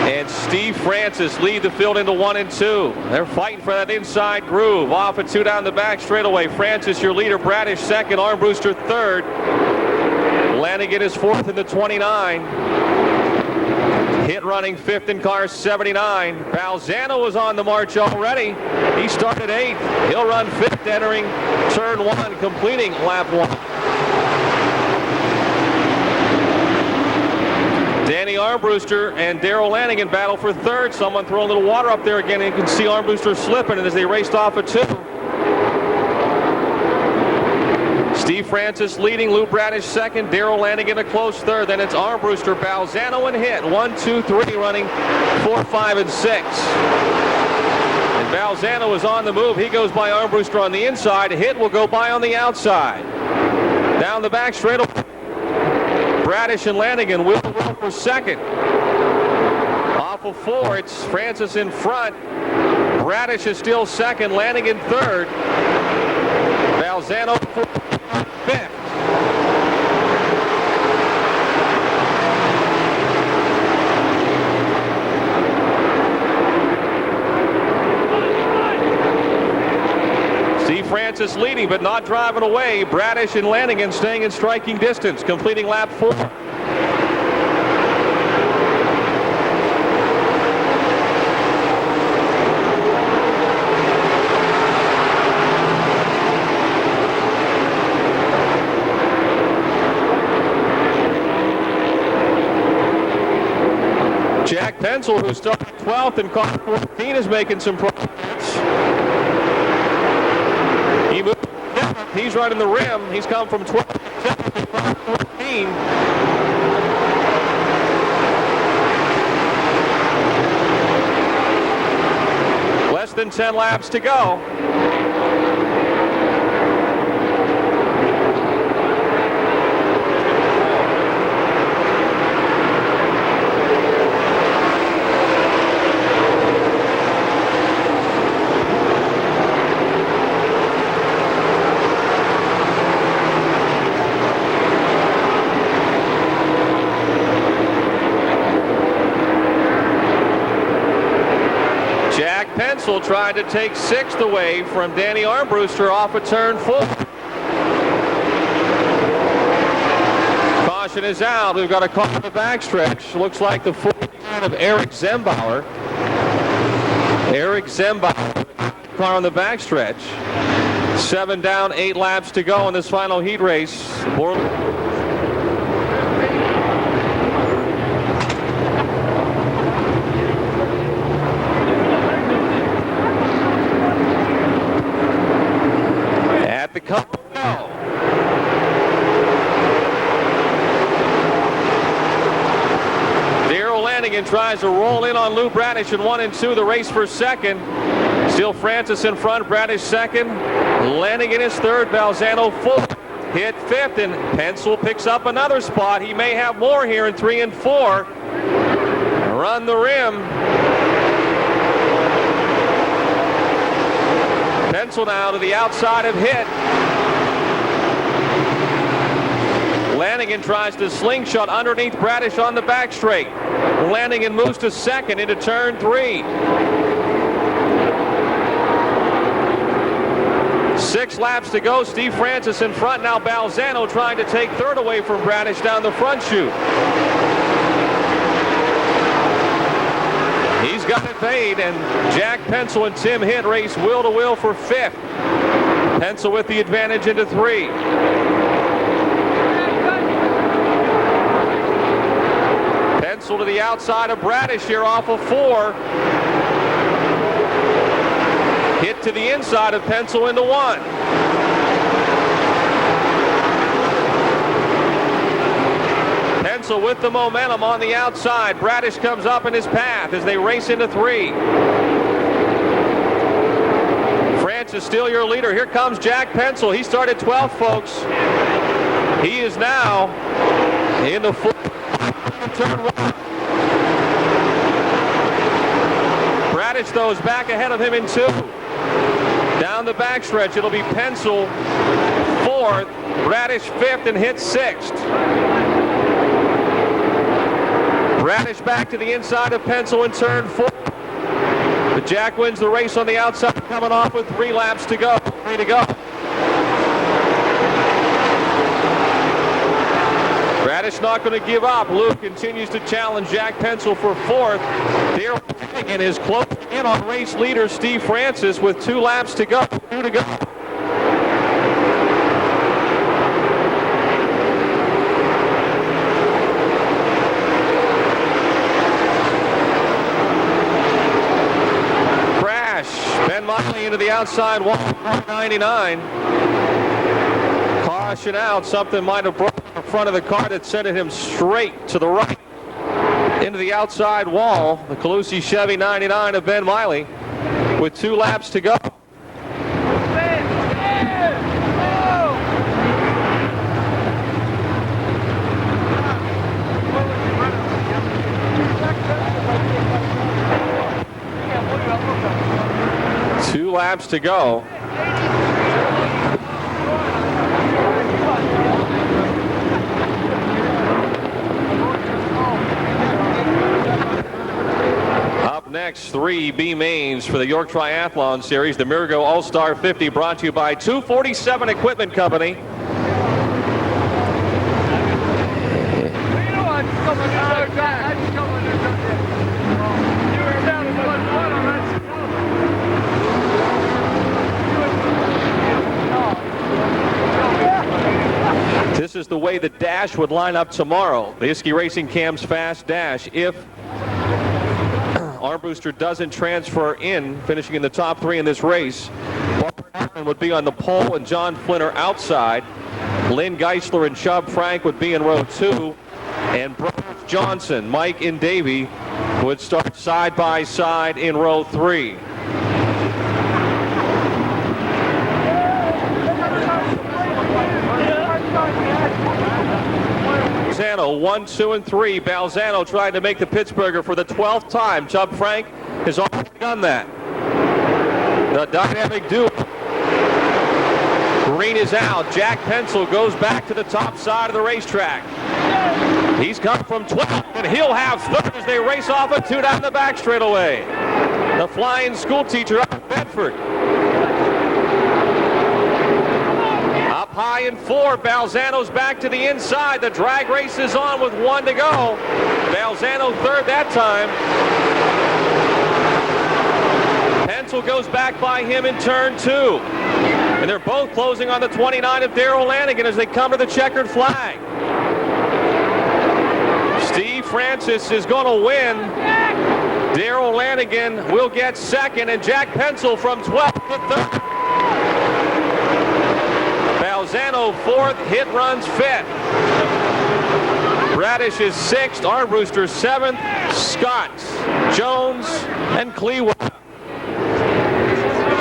and Steve Francis lead the field into 1 and 2. They're fighting for that inside groove. Off and 2 down the back straightaway. Francis, your leader. Bradish second. Armbruster third. Lanigan is fourth in the 29. Hit running 5th in car 79. Balzano was on the march already. He started 8th. He'll run 5th entering turn 1, completing lap 1. Danny Armbruster and Darrell Lanigan battle for third. Someone throw a little water up there again, and you can see Armbruster slipping, and as they raced off at 2. Steve Francis leading, Lou Bradish second, Darrell Lanigan a close third. Then it's Armbruster, Balzano, and Hitt. 1, 2, 3 running 4, 5, and 6. And Balzano is on the move. He goes by Armbruster on the inside. Hitt will go by on the outside. Down the back straight away. Bradish and Lanigan will roll for second. Off of 4, it's Francis in front. Bradish is still second, Lanigan third. Balzano 4th. Francis leading but not driving away. Bradish and Lanigan staying in striking distance, completing lap 4. Jack Pencil, who started 12th in car 14, is making some progress. He moved. He's right in the rim. He's come from 12th to 14. Less than 10 laps to go. Pencil tried to take 6th away from Danny Armbruster off a turn 4. Caution is out. We've got a car on the backstretch. Looks like the 49 of Eric Zembauer. Eric Zembauer, car on the backstretch. 7 down, 8 laps to go in this final heat race. The couple go. Darrell Lanigan tries to roll in on Lou Bradish in 1 and 2. The race for second. Still Francis in front. Bradish second. Lanigan is third. Balzano fourth. Hit 5th, and Pencil picks up another spot. He may have more here in 3 and 4. Run the rim. Pencil now to the outside of Hit. Lanigan tries to slingshot underneath Bradish on the back straight. Lanigan moves to second into turn 3. 6 laps to go. Steve Francis in front. Now Balzano trying to take third away from Bradish down the front chute. He's got it made, and Jack Pencil and Tim Hitt race wheel to wheel for 5th. Pencil with the advantage into 3. Pencil to the outside of Bradish here off of 4. Hit to the inside of Pencil into 1. Pencil with the momentum on the outside. Bradish comes up in his path as they race into 3. Francis still your leader. Here comes Jack Pencil. He started 12th, folks. He is now in the turn 1. Bradish, though, is back ahead of him in 2. Down the backstretch, it'll be Pencil 4th, Bradish 5th, and Hitt 6th. Bradish back to the inside of Pencil in turn 4. But Jack wins the race on the outside, coming off with 3 laps to go. 3 to go. Bradish not going to give up. Luke continues to challenge Jack Pencil for 4th. Darrell Lanigan is close in on race leader Steve Francis with 2 laps to go. 2 to go. Ben Miley into the outside wall, 99. Caution out. Something might have broken in front of the car that sent him straight to the right into the outside wall. The Calusi Chevy 99 of Ben Miley with 2 laps to go. Two laps to go. Up next, three B mains for the York Triathlon Series. The Mirgo All-Star 50 brought to you by 247 Equipment Company. This is the way the dash would line up tomorrow. The Iski Racing Cam's Fast Dash. If Armbruster doesn't transfer in, finishing in the top three in this race, Barbara would be on the pole and John Flinner outside. Lynn Geisler and Chubb Frank would be in row 2. And Bruce Johnson, Mike and Davey would start side by side in row 3. Balzano 1, 2, and 3. Balzano trying to make the Pittsburgher for the 12th time. Chubb Frank has already done that. The dynamic duo. Green is out. Jack Pencil goes back to the top side of the racetrack. He's come from 12th, and he'll have third as they race off a 2 down the back straightaway. The flying school teacher up in Bedford. Up high in 4. Balzano's back to the inside. The drag race is on with 1 to go. Balzano third that time. Pencil goes back by him in turn 2. And they're both closing on the 29 of Darrell Lanigan as they come to the checkered flag. Steve Francis is going to win. Darrell Lanigan will get second, and Jack Pencil from 12th to 3rd. Balzano 4th, Hit runs 5th. Bradish is 6th, Armbruster 7th, Scott, Jones, and Cleveland.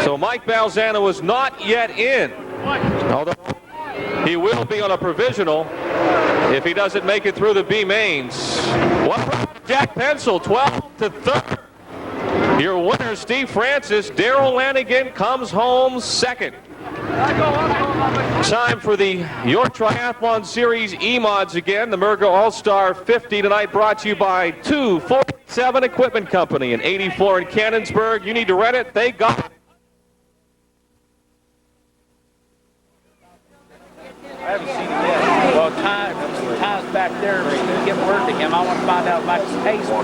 So Mike Balzano is not yet in, although he will be on a provisional if he doesn't make it through the B mains. Jack Pencil 12th to 3rd. Your winner, Steve Francis. Darrell Lanigan comes home 2nd. Time for the York Triathlon Series E-Mods again. The Mirgo All-Star 50 tonight brought to you by 247 Equipment Company and 84 in Cannonsburg. You need to rent it. They got it.
I haven't seen him yet. Well, Ty's back there. He's getting word to him. I want to find out about his pace. Well,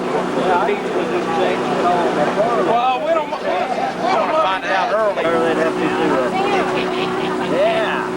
we don't. I want to find it out early. Yeah.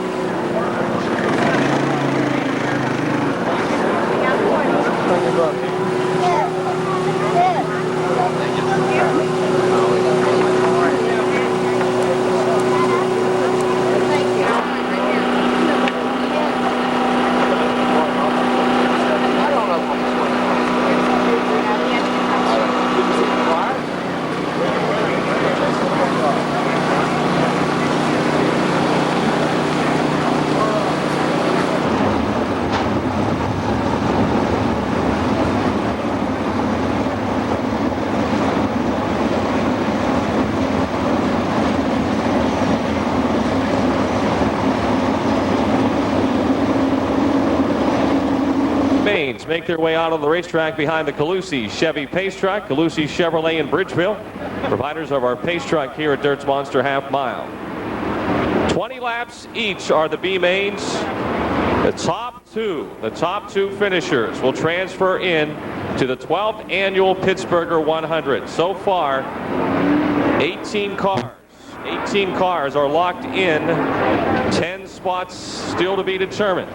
Make their way out on the racetrack behind the Calusi Chevy Pace Truck. Calusi Chevrolet in Bridgeville, providers of our Pace Truck here at Dirt's Monster Half Mile. 20 laps each are the B mains. The top two finishers will transfer in to the 12th annual Pittsburgher 100. So far, 18 cars. 18 cars are locked in. 10 spots still to be determined.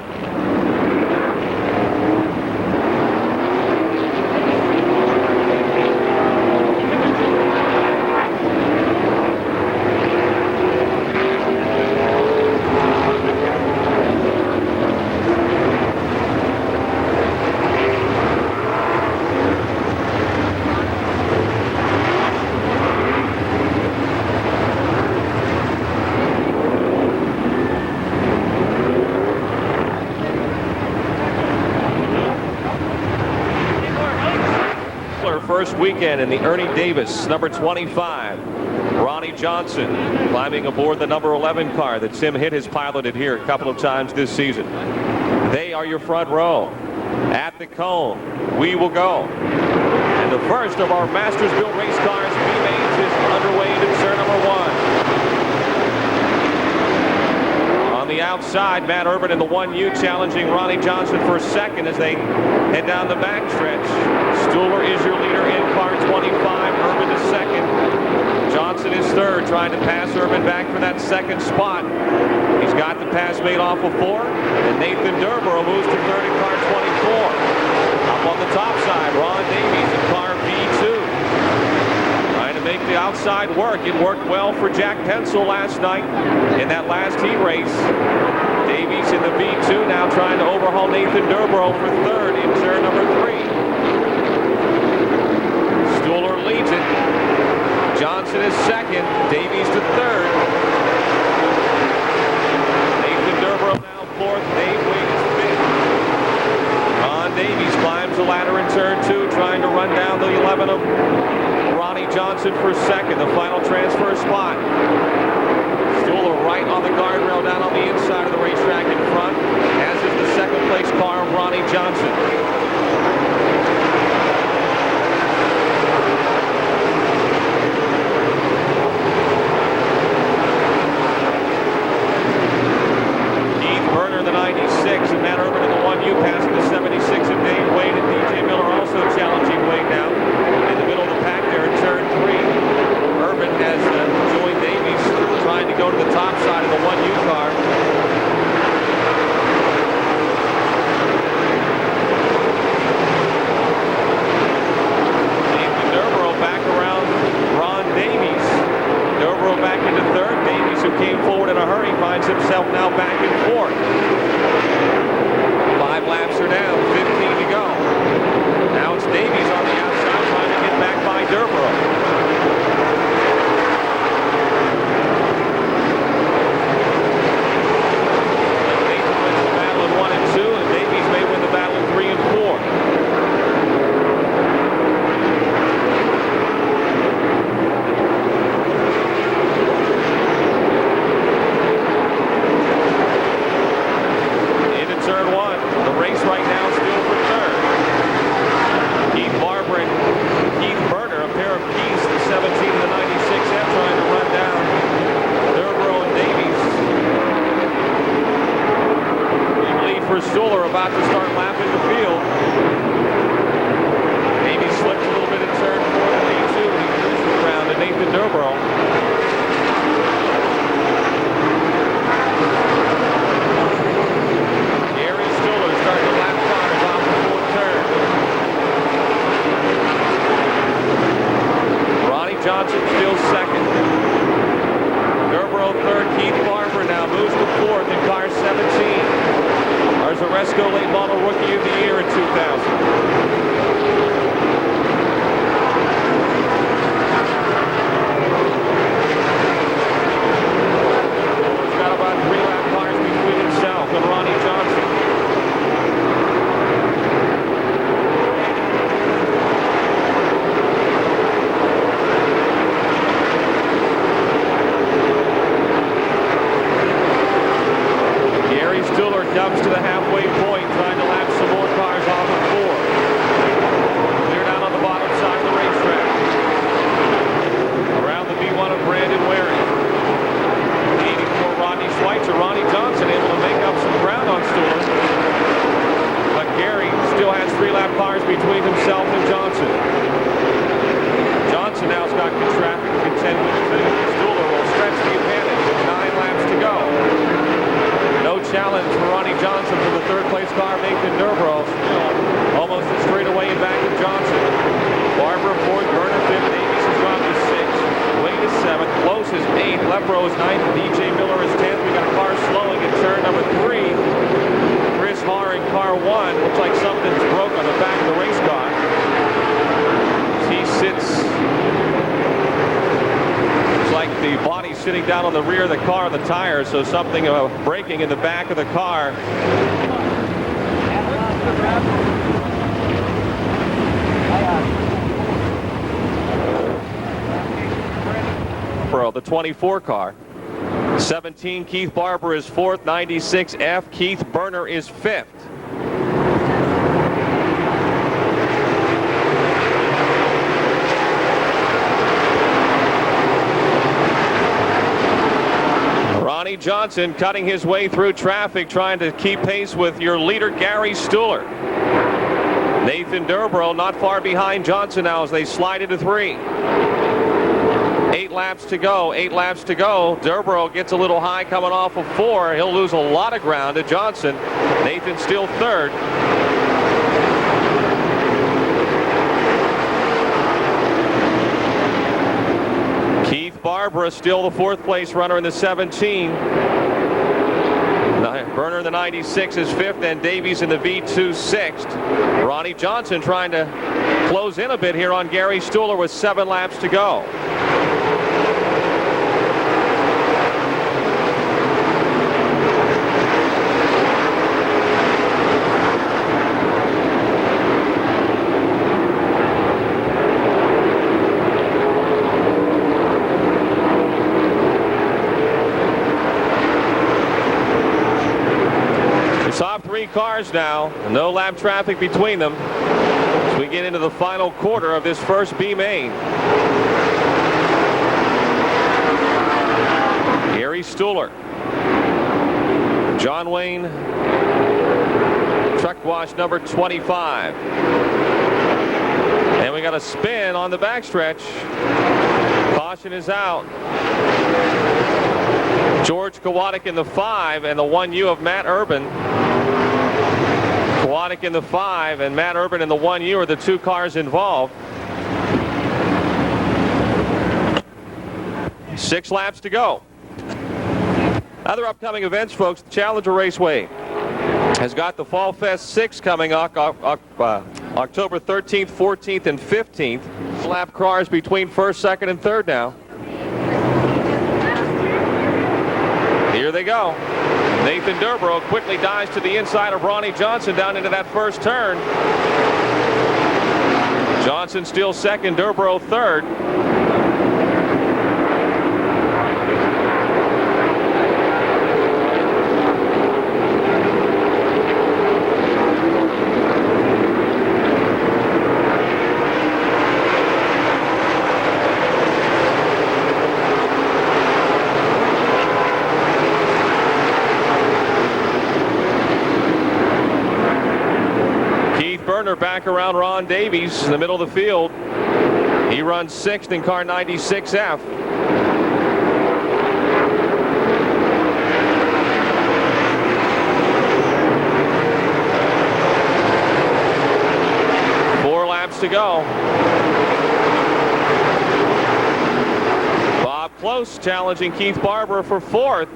First weekend in the Ernie Davis number 25. Ronnie Johnson climbing aboard the number 11 car that Tim Hitt has piloted here a couple of times this season. They are your front row. At the cone, we will go. And The first of our Masters Built Race Cars B-Mains is underway into turn number 1. On the outside, Matt Urban in the 1U challenging Ronnie Johnson for second as they head down the backstretch. Stuhler is your leader in car 25. Urban is second. Johnson is third, trying to pass Urban back for that second spot. He's got the pass made off of 4, and Nathan Durborough moves to third in car 24. Up on the top side, Ron Davies in car B2. Trying to make the outside work. It worked well for Jack Pencil last night in that last heat race. Davies in the B2 now trying to overhaul Nathan Durborough for third in turn number 3. Stuhler leads it. Johnson is second. Davies to third. Nathan Durborough now fourth. Dave Wade is fifth. Ron Davies climbs the ladder in turn 2, trying to run down the 11 of Ronnie Johnson for second. The final transfer spot. Stuhler right on the guardrail down on the inside of the racetrack in front, as is the second place car of Ronnie Johnson. And Matt Urban in the 1U passing the 76 of Dave Wade, and DJ Miller also challenging Wade now in the middle of the pack there in turn 3. Urban has joined Davies trying to go to the top side of the 1U car. Nathan Durborough back around Ron Davies. Durborough back into third. Davies, who came forward in a hurry, finds himself now back in fourth. 5 laps are down, 15 to go. Now it's Davies on the outside trying to get back by Durborough. Nathan wins the battle in 1 and 2, and Davies may win the battle in 3 and 4. Turn 1. The race right now still for third. Keith Barber and Keith Berner, a pair of Keiths, the 17 and the 96F, trying to run down Durborough and Davies. Lead for Stuhler, about to start lapping the field. Davies slipped a little bit in turn 4 to B2. He cruises around to Nathan Durborough. Starting to lap cars off the 4th turn. Ronnie Johnson still second. Durborough third. Keith Barber now moves to 4th in car 17. Our Zaresco late model rookie of the year in 2000. Got about 3 lap cars between himself and Ronnie Johnson. Stuhler comes to the halfway point, trying to lap some more cars off of 4. Clear down on the bottom side of the racetrack. Around the B1 of Brandon Waring. Leading for Rodney Schweitzer. Ronnie Johnson able to make up some ground on Stuhler. But Gary still has 3 lap cars between himself and Johnson. Johnson now's got good traffic to contend with. Stuhler will stretch the advantage with 9 laps to go. No challenge for Ronnie Johnson for the 3rd place car, Nathan Durborough. Almost a straightaway in back of Johnson. Barber 4th, Berner 5th, Davies has dropped to 6th. Wade is 7th, Close is 8th, Lepro is 9th, DJ Miller is 10th. We got a car slowing in turn number 3. Chris Haar in car 1. Looks like something's broke on the back of the race car. He sits. Like the body sitting down on the rear of the car, the tires, so something breaking in the back of the car. For the 24 car. 17, Keith Barber is 4th, 96F, Keith Berner is 5th. Johnson cutting his way through traffic, trying to keep pace with your leader, Gary Stuhler. Nathan Durbrow not far behind Johnson now as they slide into 3. 8 laps to go. 8 laps to go. Durbrow gets a little high coming off of 4. He'll lose a lot of ground to Johnson. Nathan still third. Keith Barbara still the 4th place runner in the 17. Burner in the 96 is 5th, and Davies in the V2 6th. Ronnie Johnson trying to close in a bit here on Gary Stuhler with 7 laps to go. Top 3 cars now, no lap traffic between them as we get into the final quarter of this first B main. Gary Stuhler, John Wayne, truck wash number 25. And we got a spin on the backstretch. Caution is out. George Kowalik in the 5 and the 1U of Matt Urban. Kowalik in the 5 and Matt Urban in the 1U are the 2 cars involved. 6 laps to go. Other upcoming events, folks. The Challenger Raceway has got the Fall Fest 6 coming October 13th, 14th, and 15th. Lap cars between 1st, 2nd, and 3rd now. Here they go. Nathan Durbrow quickly dives to the inside of Ronnie Johnson down into that first turn. Johnson still 2nd, Durbrow 3rd. Back around Ron Davies in the middle of the field. He runs 6th in car 96F. Four laps to go. Bob Close challenging Keith Barber for 4th.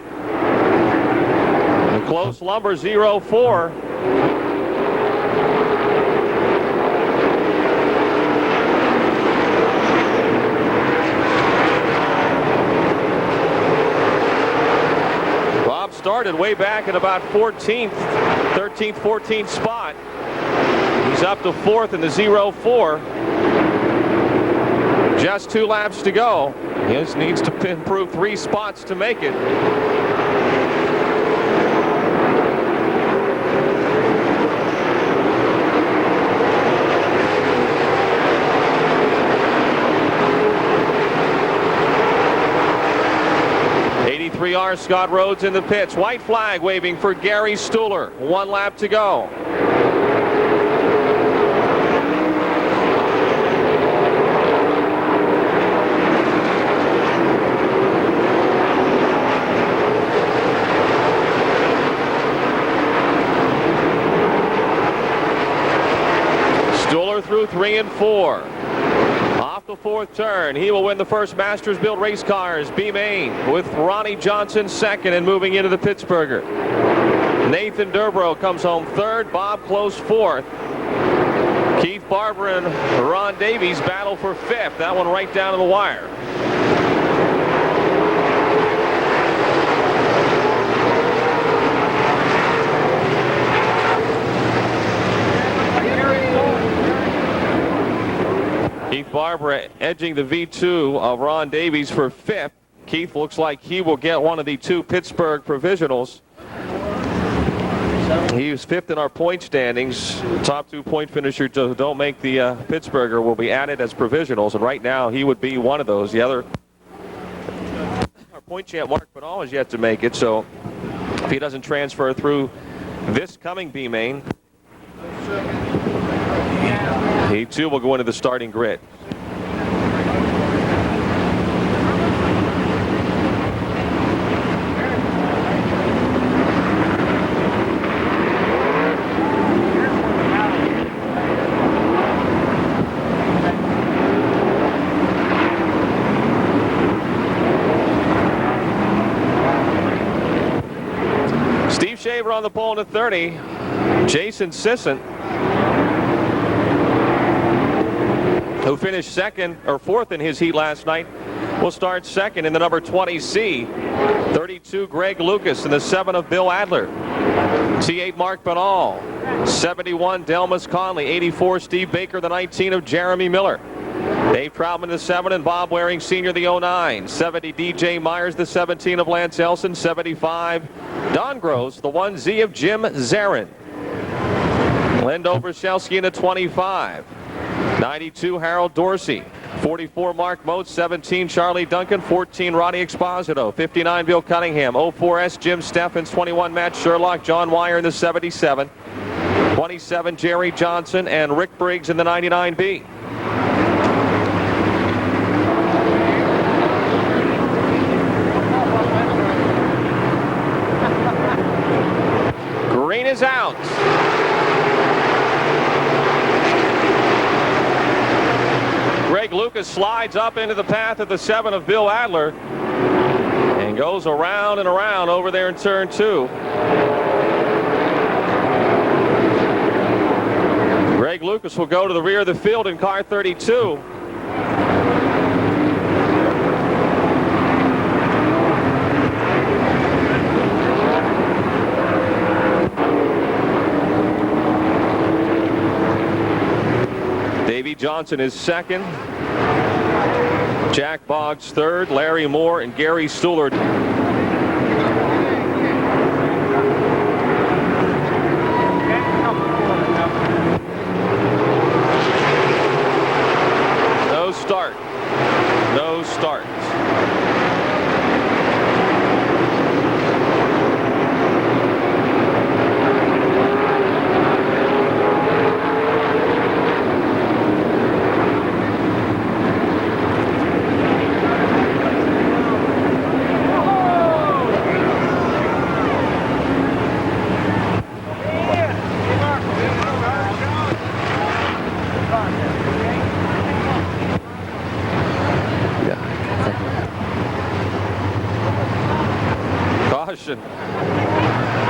And Close Lumber 0-4. Started way back at about 13th, 14th spot. He's up to 4th in the 0-4. Just 2 laps to go. He just needs to improve 3 spots to make it. Scott Rhodes in the pits. White flag waving for Gary Stuhler. 1 lap to go. Stuhler through 3 and 4. The 4th turn. He will win the first Masters Built Race Cars B Main with Ronnie Johnson 2nd and moving into the Pittsburgher. Nathan Durbrow comes home 3rd. Bob Close 4th. Keith Barber and Ron Davies battle for 5th. That one right down to the wire. Keith Barber edging the V2 of Ron Davies for 5th. Keith looks like he will get one of the 2 Pittsburgh provisionals. He was 5th in our point standings. Top 2 point finishers who don't make the Pittsburgher will be added as provisionals, and right now he would be one of those. The other are point champ Mark Penal has yet to make it, so if he doesn't transfer through this coming B main, he too will go into the starting grid. Steve Shaver on the pole to 30. Jason Sisson, who finished fourth in his heat last night, will start second in the number 20C. 32 Greg Lucas in the 7 of Bill Adler. T8 Mark Penal. 71 Delmas Conley. 84 Steve Baker, the 19 of Jeremy Miller. Dave Troutman, the 7, and Bob Waring Sr., the 09. 70 DJ Myers, the 17 of Lance Elson. 75 Don Gross, the 1Z of Jim Zarin. Lendo Brzezelski in the 25. 92 Harold Dorsey. 44 Mark Motes. 17 Charlie Duncan. 14 Ronnie Exposito. 59 Bill Cunningham. 04S Jim Steffens. 21 Matt Sherlock. John Wire in the 77. 27 Jerry Johnson and Rick Briggs in the 99B. Green is out. Greg Lucas slides up into the path of the 7 of Bill Adler and goes around and around over there in turn 2. Greg Lucas will go to the rear of the field in car 32. Davey Johnson is second. Jack Boggs third. Larry Moore and Gary Stuhler. No start. No start.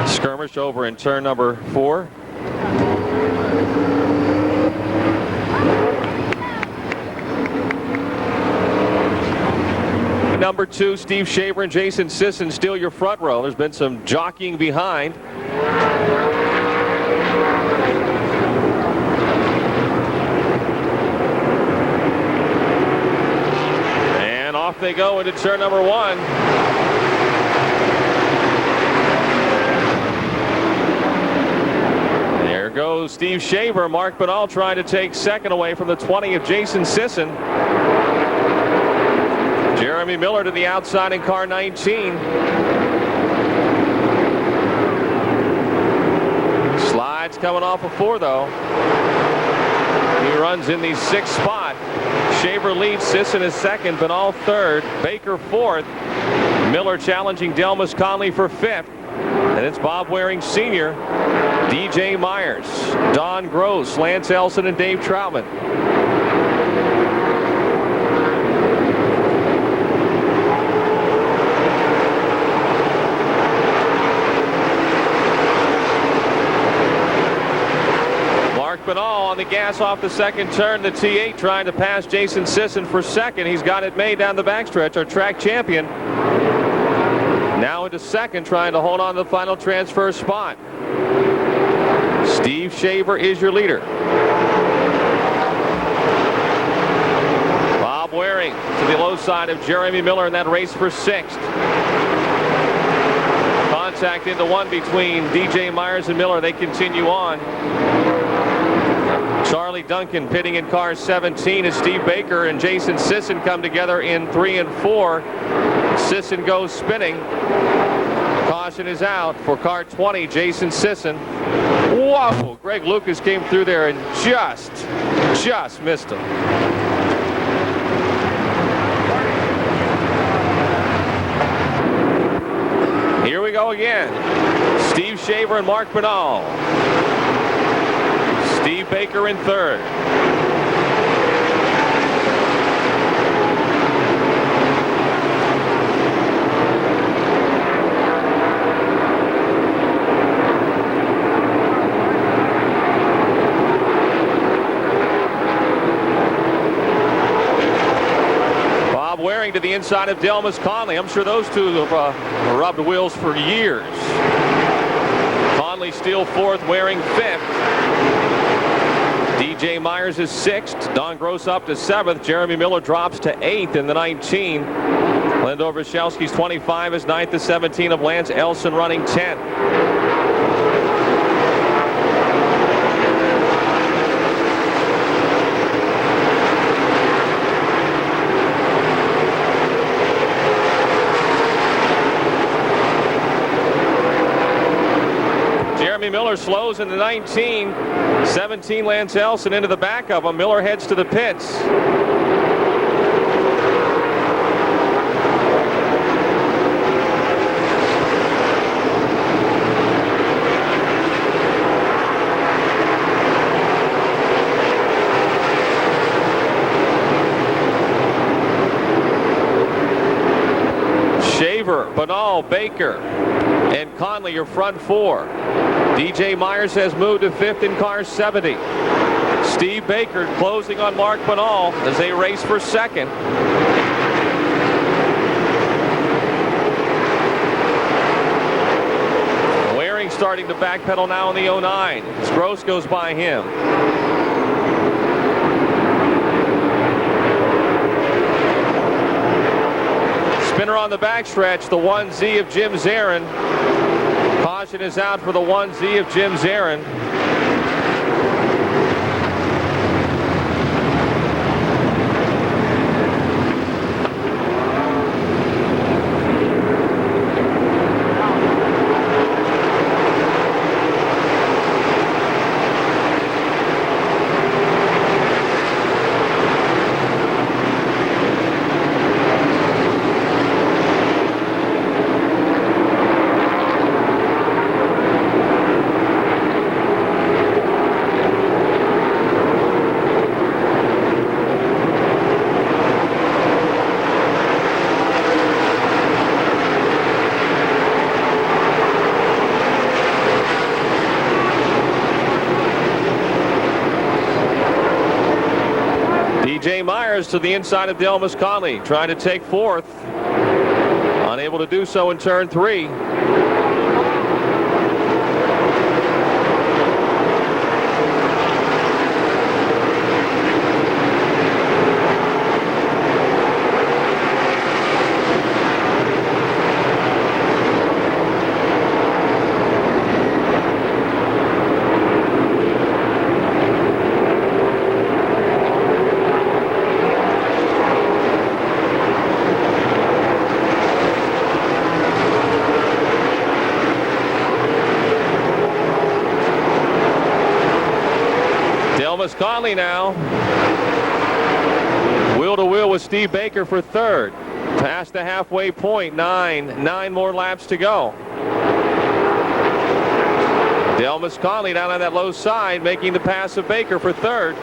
Skirmish over in turn number 4. Number 2, Steve Shaver and Jason Sisson steal your front row. There's been some jockeying behind. And off they go into turn number 1. Goes Steve Shaver. Mark Penal trying to take second away from the 20 of Jason Sisson. Jeremy Miller to the outside in car 19. Slides coming off of 4 though. He runs in the 6th spot. Shaver leads. Sisson is second. Penal third. Baker fourth. Miller challenging Delmas Conley for 5th. And it's Bob Waring Sr., DJ Myers, Don Gross, Lance Elson, and Dave Troutman. Mark Penal on the gas off the second turn. The T8 trying to pass Jason Sisson for second. He's got it made down the backstretch. Our track champion now into second, trying to hold on to the final transfer spot. Steve Shaver is your leader. Bob Waring to the low side of Jeremy Miller in that race for 6th. Contact into 1 between DJ Myers and Miller. They continue on. Charlie Duncan pitting in car 17 as Steve Baker and Jason Sisson come together in 3 and 4. Sisson goes spinning. Caution is out for car 20, Jason Sisson. Whoa! Greg Lucas came through there and just missed him. Here we go again. Steve Shaver and Mark Bernal. Steve Baker in third. Wearing to the inside of Delmas Conley. I'm sure those two have rubbed wheels for years. Conley still fourth, Waring fifth. DJ Myers is sixth. Don Gross up to seventh. Jeremy Miller drops to eighth in the 19. Lindor Vasilski's 25 is ninth. The 17 of Lance Elson running 10th. Miller slows in the 19. 17 Lance Elson into the back of him. Miller heads to the pits. Shaver, Bernal, Baker, and Conley, your front four. DJ Myers has moved to fifth in car 70. Steve Baker closing on Mark Bernal as they race for second. Waring starting to backpedal now in the 09. As Gross goes by him. Spinner on the backstretch, the 1Z of Jim Zarin. Caution is out for the 1Z of Jim Zarin. DJ Myers to the inside of Delmas Conley, trying to take fourth. Unable to do so in turn 3. Conley now wheel to wheel with Steve Baker for third. Past the halfway point. Nine more laps to go. Delmas Conley down on that low side making the pass of Baker for third.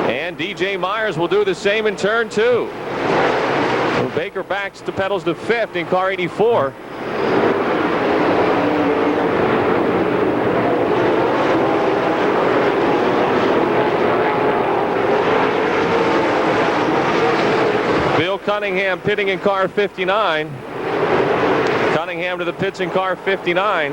And DJ Myers will do the same in turn 2. Baker backs to pedals to fifth in car 84. Cunningham pitting in car 59. Cunningham to the pits in car 59.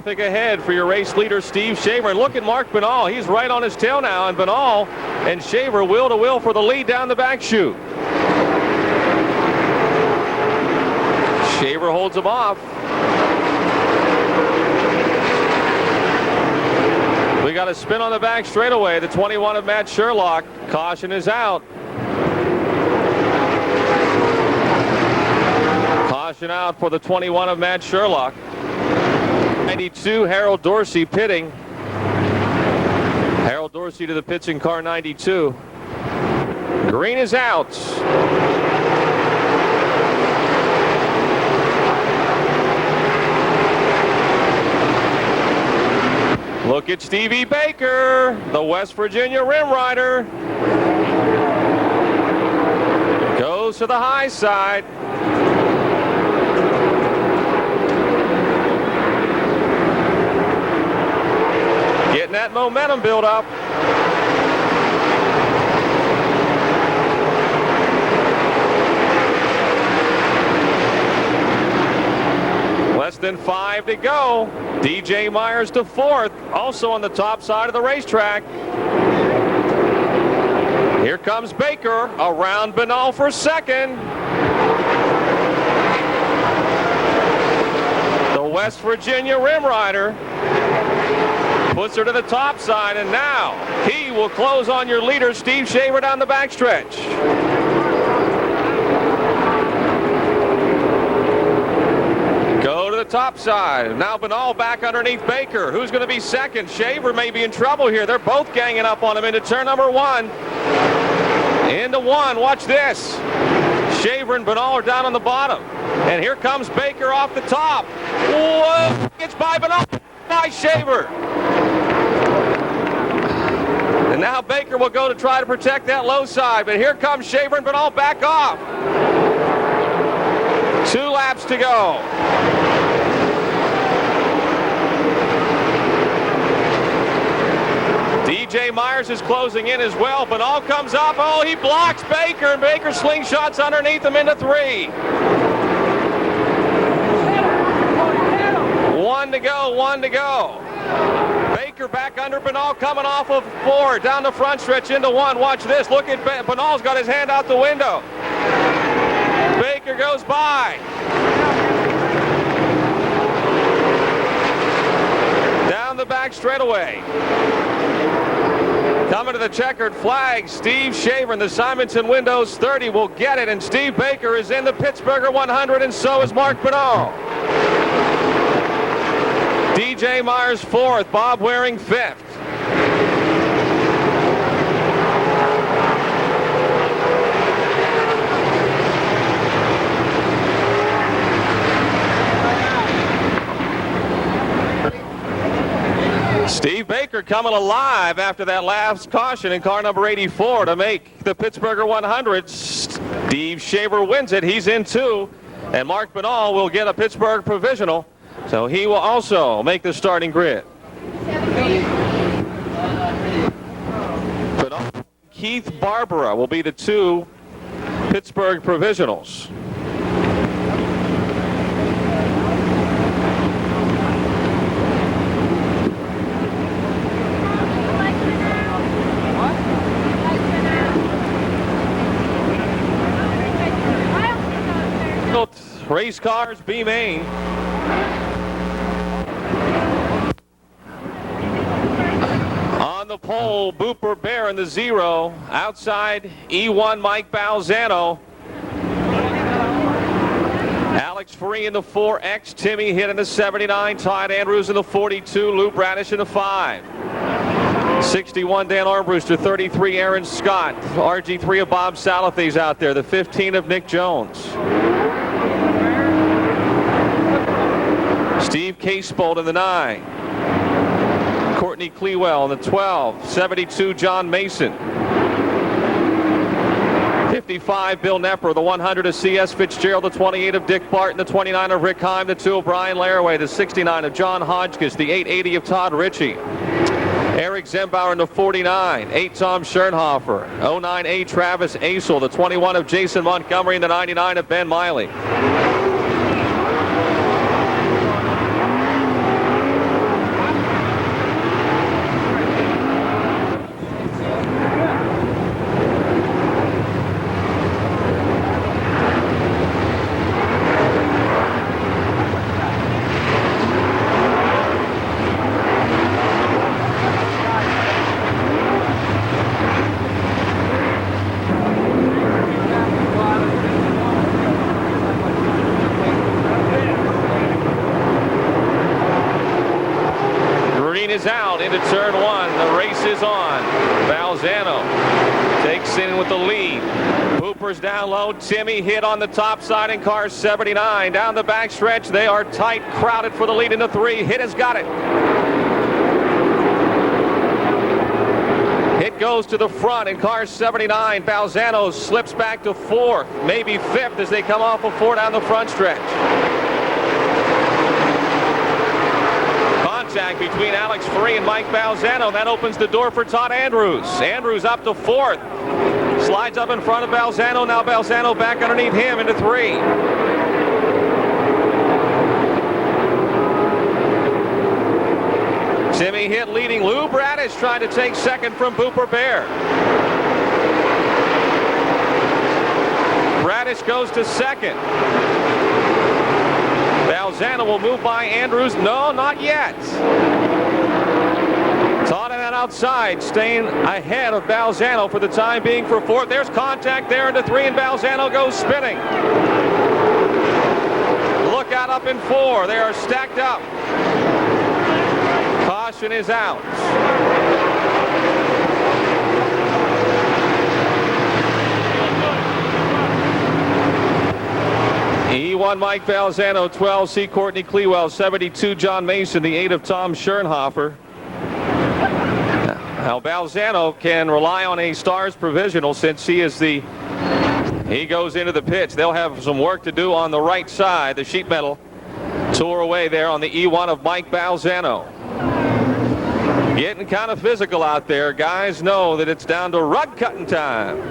Traffic ahead for your race leader, Steve Shaver. And look at Mark Benall. He's right on his tail now. And Benall and Shaver wheel to wheel for the lead down the back chute. Shaver holds him off. We got a spin on the back straightaway. The 21 of Matt Sherlock. Caution is out. Caution out for the 21 of Matt Sherlock. 92, Harold Dorsey pitting. Harold Dorsey to the pits in car 92. Green is out. Look at Stevie Baker, the West Virginia Rim Rider. Goes to the high side. Getting that momentum build up. Less than 5 to go. DJ Myers to 4th, also on the top side of the racetrack. Here comes Baker around Benall for 2nd. The West Virginia Rim Rider puts her to the top side, and now he will close on your leader, Steve Shaver, down the backstretch. Go to the top side. Now Benall back underneath Baker. Who's going to be 2nd? Shaver may be in trouble here. They're both ganging up on him into turn number 1. Into 1. Watch this. Shaver and Benall are down on the bottom. And here comes Baker off the top. Whoa! It's by Benall. By Shaver. And now Baker will go to try to protect that low side. But here comes Shaver and Benall back off. 2 laps to go. DJ Myers is closing in as well. Benall comes up. Oh, he blocks Baker, and Baker slingshots underneath him into 3. 1 to go, 1 to go. Baker back under Benall, coming off of 4, down the front stretch into 1. Watch this. Look at Benall's got his hand out the window. Baker goes by. Down the back straightaway. Coming to the checkered flag, Steve Shaver in the Simonson Windows 30 will get it, and Steve Baker is in the Pittsburgher 100, and so is Mark Benall. DJ Myers 4th, Bob Waring 5th. Steve Baker coming alive after that last caution in car number 84 to make the Pittsburgher 100. Steve Shaver wins it. He's in 2. And Mark Benall will get a Pittsburgh provisional. So he will also make the starting grid. Keith Barbara will be the 2 Pittsburgh provisionals. Race cars, B main. On the pole, Booper Bear in the 0. Outside, E1 Mike Balzano. Alex Free in the 4X. Timmy Hitt in the 79. Todd Andrews in the 42. Lou Bradish in the 5. 61 Dan Armbruster. 33 Aaron Scott. RG3 of Bob Salathes out there. The 15 of Nick Jones. Steve Casebolt in the 9. Courtney Clewell in the 12. 72 John Mason. 55 Bill Nepper. The 100 of C.S. Fitzgerald. The 28 of Dick Barton. The 29 of Rick Heim. The 2 of Brian Laraway. The 69 of John Hodgkiss. The 880 of Todd Ritchie. Eric Zembauer in the 49. 8 Tom Schernhofer. 09A Travis Asel. The 21 of Jason Montgomery. And the 99 of Ben Miley. is out into turn one. The race is on. Balzano takes in with the lead. Hooper's down low. Timmy hit on the top side in car 79. Down the backstretch, they are tight, crowded for the lead into three. Hit has got it. Hit goes to the front in car 79. Balzano slips back to fourth, maybe fifth as they come off of four down the front stretch. Contact between Alex Free and Mike Balzano. That opens the door for Todd Andrews. Andrews up to fourth. Slides up in front of Balzano. Now Balzano back underneath him into three. Timmy Hitt leading. Lou Bradish trying to take second from Booper Bear. Bradish goes to second. Balzano will move by Andrews. No, not yet. Todd on that outside, staying ahead of Balzano for the time being for fourth. There's contact there into three, and Balzano goes spinning. Look out up in four. They are stacked up. Caution is out. E1 Mike Balzano, 12 C. Courtney Clewell, 72 John Mason, the 8 of Tom Schernhofer. Now Balzano can rely on a Stars provisional since he goes into the pits. They'll have some work to do on the right side. The sheet metal tore away there on the E1 of Mike Balzano. Getting kind of physical out there. Guys know that it's down to rug cutting time.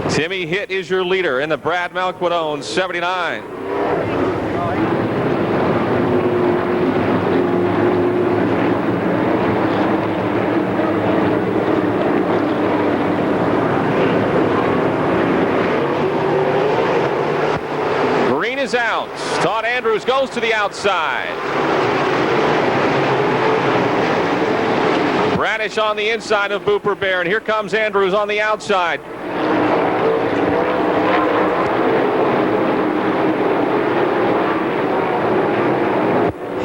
Timmy Hitt is your leader in the Brad Malquidone 79. Green is out. Todd Andrews goes to the outside. Bradish on the inside of Booper Bear, and here comes Andrews on the outside.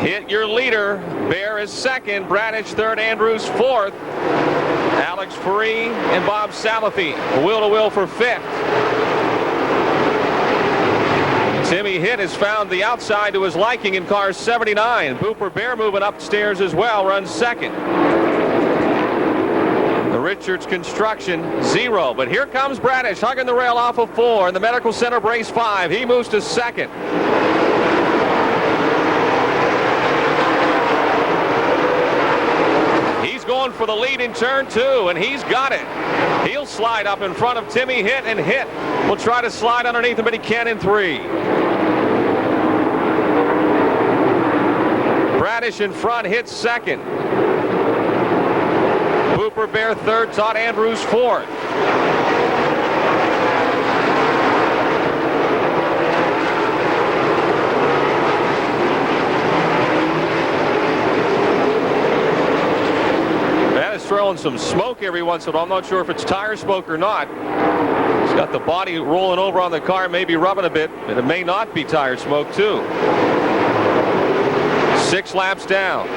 Hitt your leader. Bear is second. Bradish third. Andrews fourth. Alex Free and Bob Salafi wheel to wheel for fifth. Timmy Hitt has found the outside to his liking in car 79. Booper Bear moving upstairs as well, runs second. The Richards Construction 0, but here comes Bradish hugging the rail off of 4 in the Medical Center brace 5. He moves to second. He's going for the lead in turn 2, and he's got it. He'll slide up in front of Timmy Hitt, and Hitt will try to slide underneath him, but he can in 3. Bradish in front, Hitt second. Booper Bear third, Todd Andrews fourth. That is throwing some smoke every once in a while. I'm not sure if it's tire smoke or not. He's got the body rolling over on the car, maybe rubbing a bit, and it may not be tire smoke too. 6 laps down.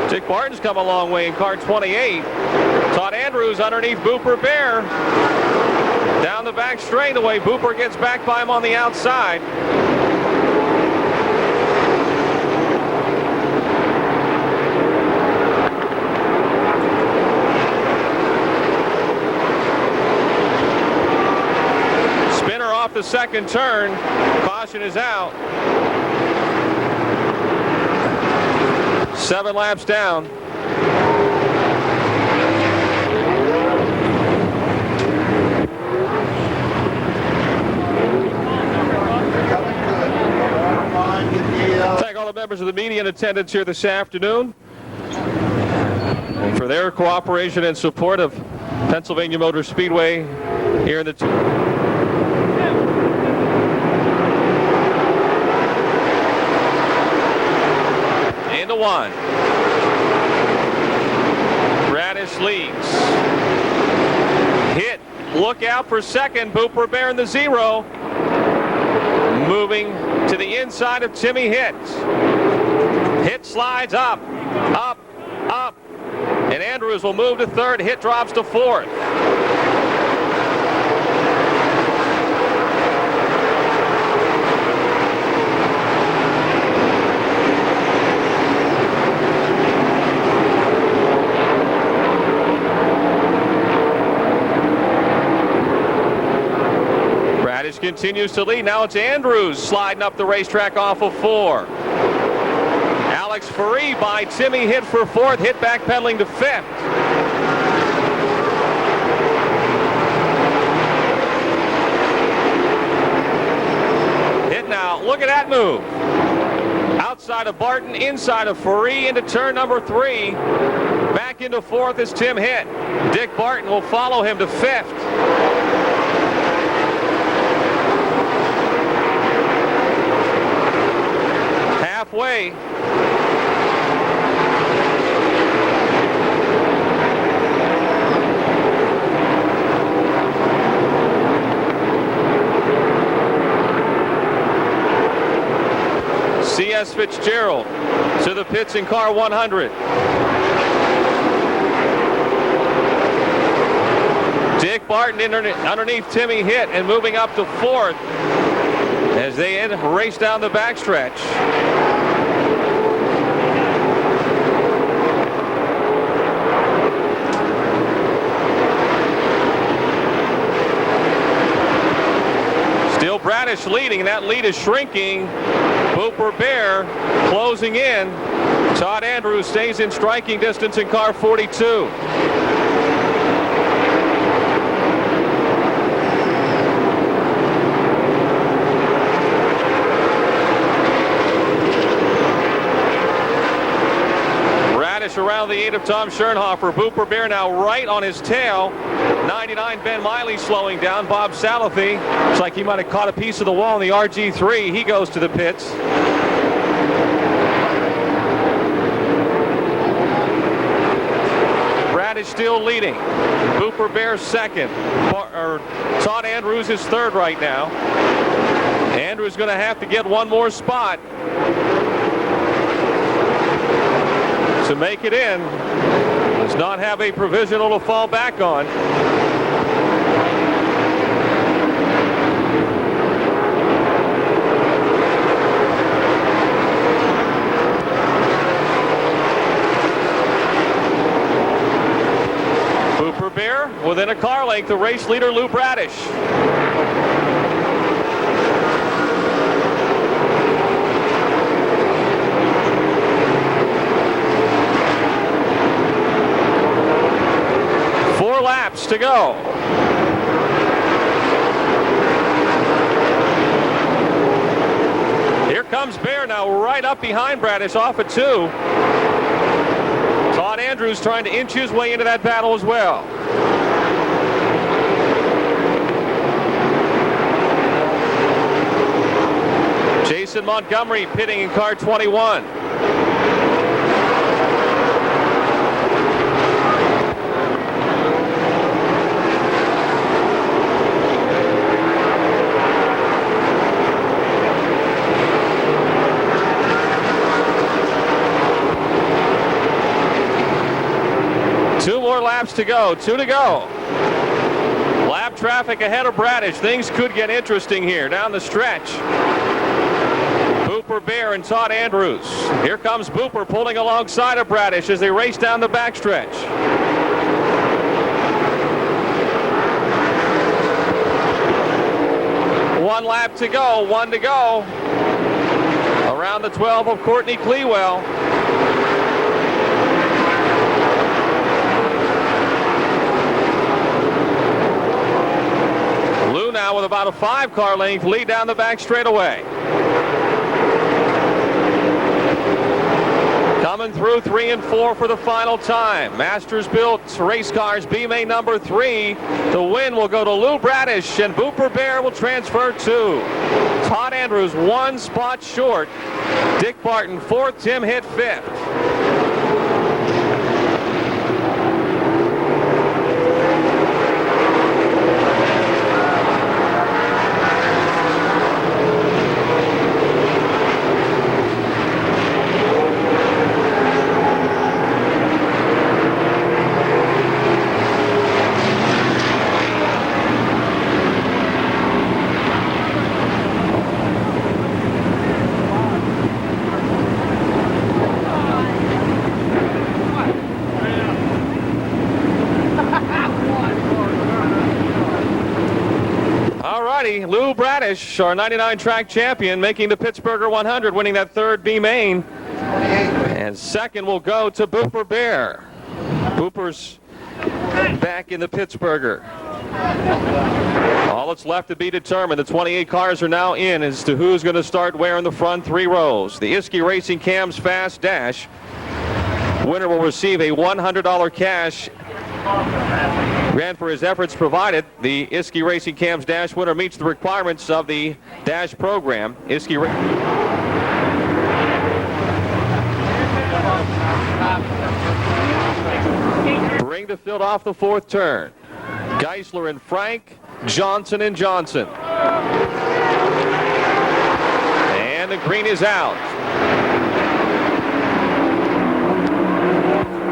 Dick Martin's come a long way in car 28. Todd Andrews underneath Booper Bear. Down the back straightaway, Booper gets back by him on the outside. Spinner off the second turn. Caution is out. 7 laps down. Thank all the members of the media in attendance here this afternoon for their cooperation and support of Pennsylvania Motor Speedway here in the 1. Bradish leads. Hit. Look out for second. Booper Bear in the 0. Moving to the inside of Timmy Hitt. Hitt slides up, up, up. And Andrews will move to third. Hitt drops to fourth. Bradish continues to lead. Now it's Andrews sliding up the racetrack off of 4. Alex Ferree by Timmy Hitt for 4th. Hitt backpedaling to 5th. Hitt now, look at that move. Outside of Barton, inside of Ferree into turn number 3. Back into 4th is Tim Hitt. Dick Barton will follow him to 5th. Halfway. C.S. Fitzgerald to the pits in car 100. Dick Barton underneath Timmy Hitt and moving up to 4th as they race down the backstretch. Still Bradish leading, and that lead is shrinking. Booper Bear closing in. Todd Andrews stays in striking distance in car 42. Around the 8 of Tom Schoenhofer. Booper Bear now right on his tail. 99 Ben Miley slowing down. Bob Salafi looks like he might have caught a piece of the wall in the RG3. He goes to the pits. Bradish still leading. Booper Bear 2nd. Todd Andrews is 3rd right now. Andrews going to have to get one more spot to make it in. Does not have a provisional to fall back on. Booper Bear within a car length, the race leader Lou Bradish. Laps to go. Here comes Bear now right up behind Bradish off of 2. Todd Andrews trying to inch his way into that battle as well. Jason Montgomery pitting in car 21. Laps to go, 2 to go. Lap traffic ahead of Bradish. Things could get interesting here down the stretch. Booper Bear and Todd Andrews. Here comes Booper pulling alongside of Bradish as they race down the backstretch. One lap to go, 1 to go. Around the 12 of Courtney Clewell. Now with about a 5-car length lead down the back straightaway. Coming through 3 and 4 for the final time. Masters built race cars B main number 3. The win will go to Lou Bradish and Booper Bear will transfer to Todd Andrews 1 spot short. Dick Barton 4th, Tim Hitt 5th. Lou Bradish, our 99 track champion, making the Pittsburgher 100, winning that 3rd B main. And 2nd will go to Booper Bear. Booper's back in the Pittsburgher. All that's left to be determined. The 28 cars are now in as to who's going to start where in the front 3 rows. The Iskey Racing Cam's Fast Dash winner will receive a $100 cash grant for his efforts provided. The Iskey Racing Cam's Dash winner meets the requirements of the Dash program. Iskey bring the field off the 4th turn. Geisler and Frank, Johnson and Johnson. And the green is out.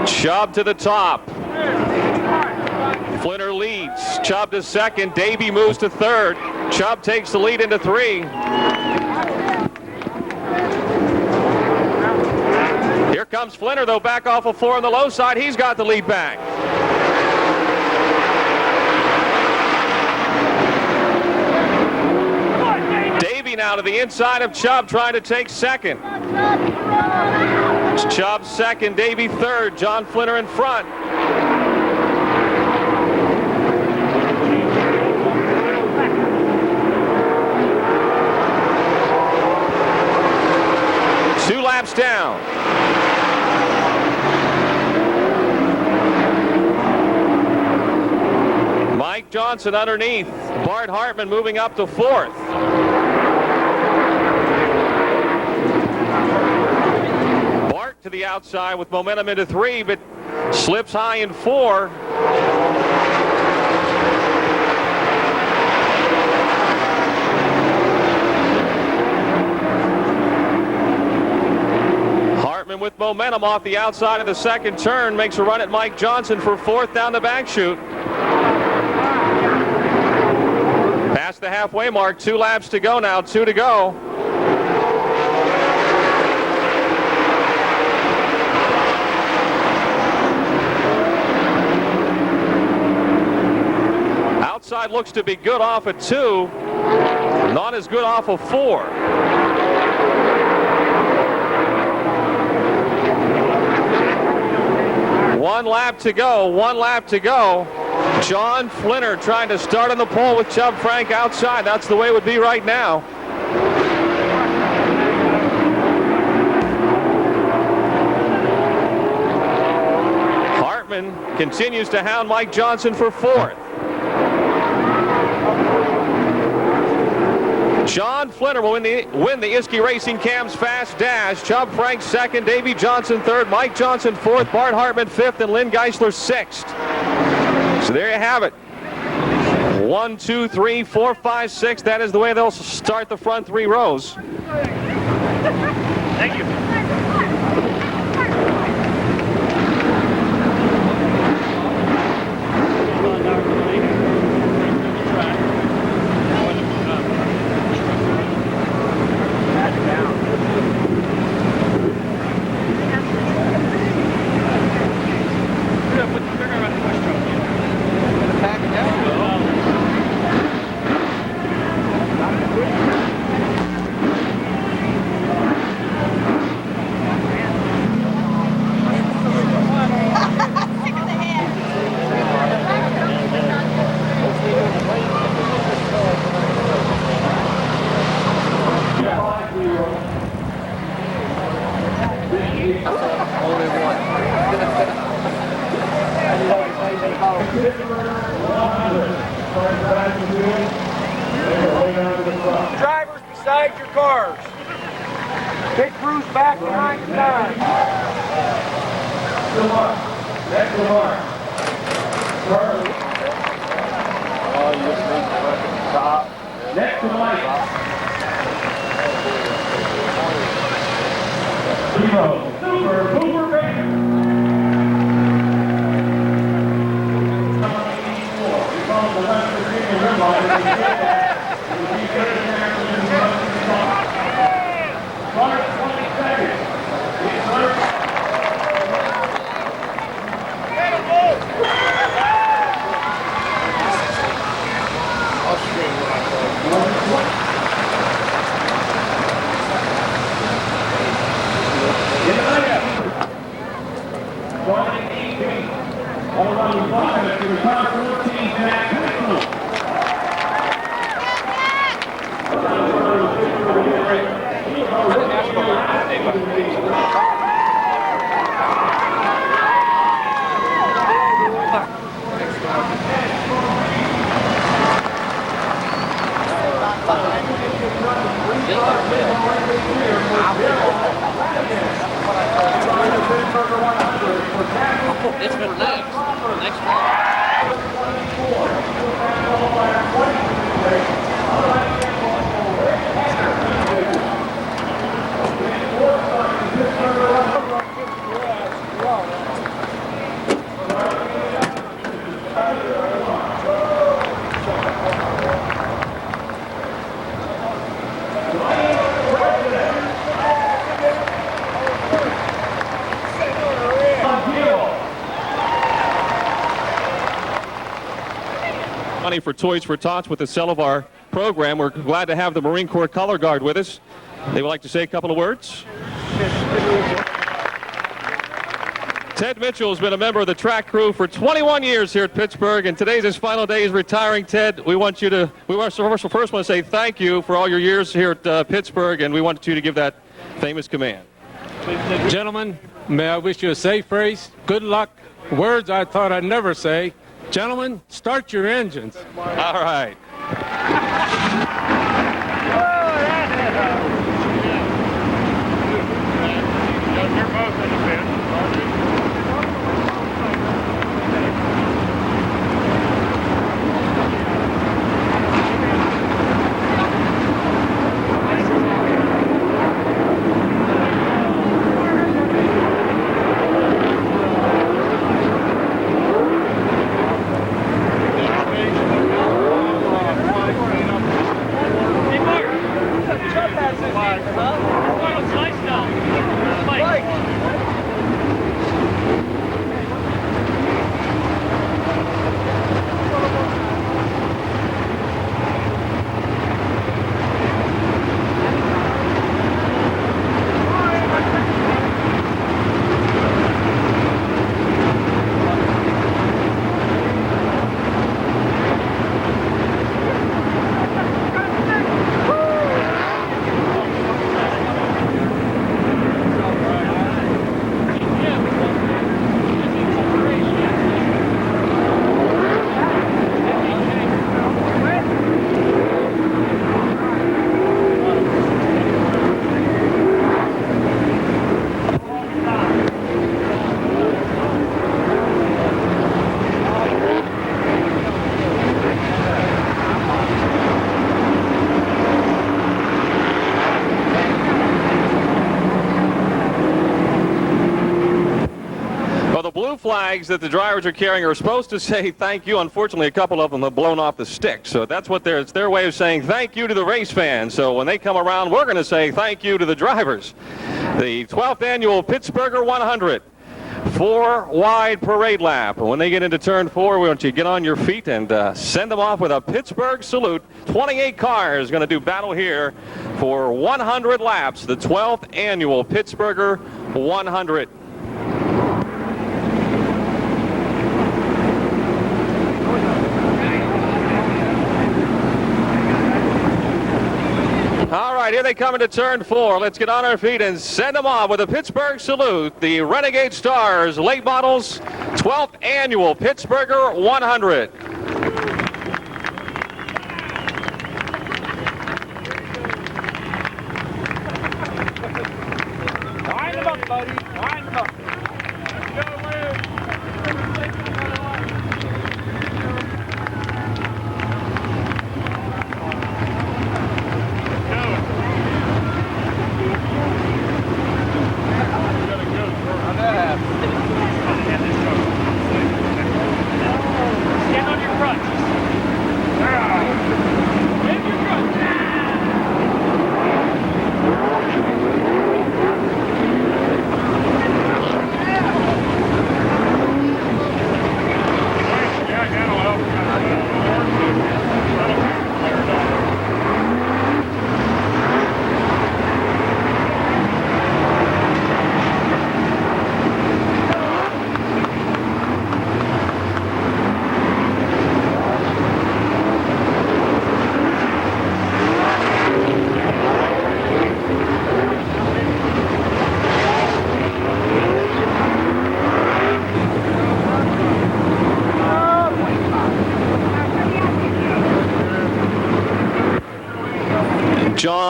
Chubb to the top. Flinner leads. Chubb to 2nd. Davey moves to 3rd. Chubb takes the lead into 3. Here comes Flinner, though, back off of 4 on the low side. He's got the lead back. Davey now to the inside of Chubb, trying to take 2nd. Chubb 2nd, Davey 3rd. John Flinner in front. Laps down. Mike Johnson underneath. Bart Hartman moving up to 4th. Bart to the outside with momentum into 3, but slips high in 4. With momentum off the outside of the 2nd turn, makes a run at Mike Johnson for 4th down the back chute. Past the halfway mark, 2 laps to go now, 2 to go. Outside looks to be good off of 2, not as good off of 4. One lap to go, 1 lap to go. John Flinner trying to start on the pole with Chubb Frank outside. That's the way it would be right now. Hartman continues to hound Mike Johnson for 4th. John Flinner will win the Iskey Racing Cam's Fast Dash. Chubb Frank 2nd, Davey Johnson 3rd, Mike Johnson 4th, Bart Hartman 5th, and Lynn Geisler 6th. So there you have it. 1, 2, 3, 4, 5, 6. That is the way they'll start the front 3 rows.
Thank you.
back your cars. Pit crews back behind the line. Next to Mark. Oh, you just need the fucking top. Next to Mike. Super Boomer Baker.
It's for next round.
Money for Toys for Tots with the sale of our program. We're glad to have the Marine Corps Color Guard with us. They would like to say a couple of words. Ted Mitchell has been a member of the track crew for 21 years here at Pittsburgh, and today's his final day. He's retiring. Ted, we want to say thank you for all your years here at Pittsburgh, and we want you to give that famous command.
Gentlemen, may I wish you a safe race, good luck, words I thought I'd never say. Gentlemen, start your engines.
All right. Flags that the drivers are carrying are supposed to say thank you. Unfortunately, a couple of them have blown off the stick. So that's what it's their way of saying thank you to the race fans. So when they come around, we're going to say thank you to the drivers. The 12th annual Pittsburgher 100. 4-wide parade lap. When they get into turn 4, we want you to get on your feet and send them off with a Pittsburgh salute. 28 cars going to do battle here for 100 laps. The 12th annual Pittsburgher 100. All right, here they come into turn 4. Let's get on our feet and send them off with a Pittsburgh salute. The Renegade Stars late models 12th annual Pittsburgher 100.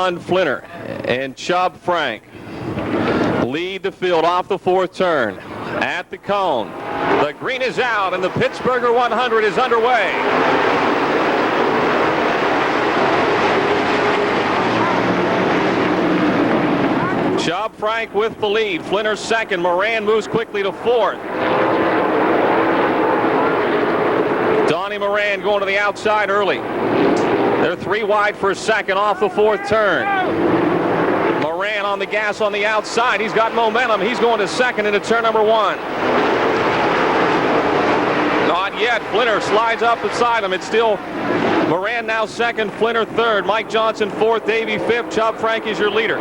John Flinner and Chubb Frank lead the field off the 4th turn. At the cone, the green is out, and the Pittsburgher 100 is underway. Chubb Frank with the lead. Flinner second. Moran moves quickly to 4th. Donnie Moran going to the outside early. They're 3 wide for second off the 4th turn. Moran on the gas on the outside. He's got momentum. He's going to second into turn number 1. Not yet. Flinner slides up beside him. It's still Moran now second, Flinner third, Mike Johnson 4th, Davey 5th. Chubb Frank is your leader.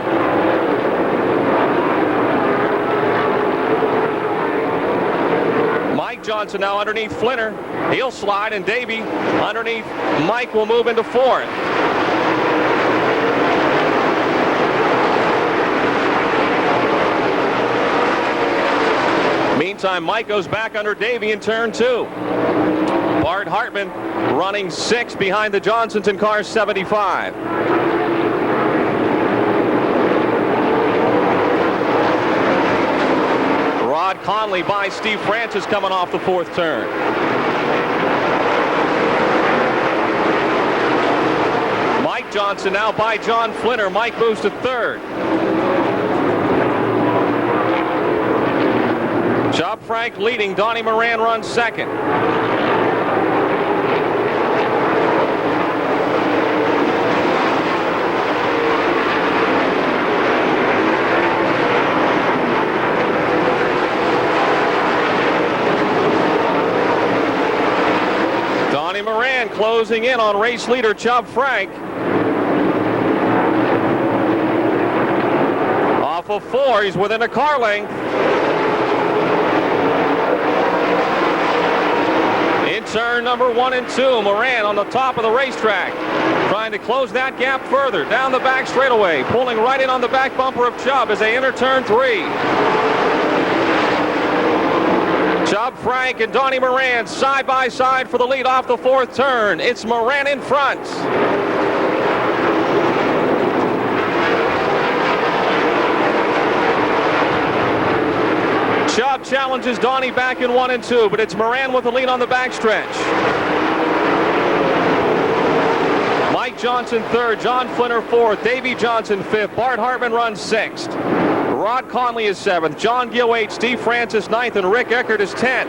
Mike Johnson now underneath Flinner. He'll slide, and Davey underneath Mike will move into 4th. Meantime, Mike goes back under Davey in turn 2. Bart Hartman running 6th behind the Johnsons in car 75. Rod Conley by Steve Francis coming off the 4th turn. Mike Johnson now by John Flinner. Mike moves to 3rd. Chubb Frank leading. Donnie Moran runs 2nd. Donnie Moran closing in on race leader Chubb Frank. Off of 4, he's within a car length. In turn number 1 and 2, Moran on the top of the racetrack, trying to close that gap further. Down the back straightaway, pulling right in on the back bumper of Chubb as they enter turn 3. Chubb Frank and Donnie Moran side by side for the lead off the 4th turn. It's Moran in front. Chubb challenges Donnie back in 1 and 2, but it's Moran with the lead on the backstretch. Mike Johnson 3rd, John Flinner 4th, Davey Johnson 5th, Bart Hartman runs 6th. Rod Conley is 7th, John Gill 8th, Steve Francis 9th, and Rick Eckert is 10th.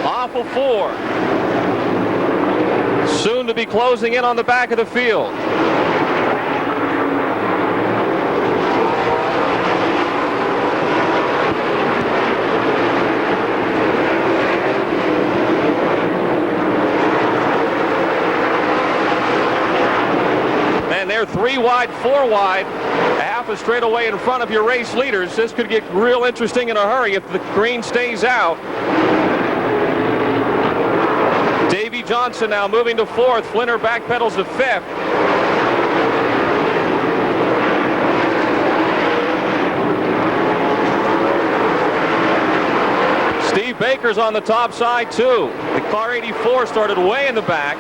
Off of 4. Soon to be closing in on the back of the field. And they're 3 wide, 4 wide, a half a straightaway in front of your race leaders. This could get real interesting in a hurry if the green stays out. Davey Johnson now moving to 4th. Flinner backpedals to 5th. Steve Baker's on the top side too. The car 84 started way in the back.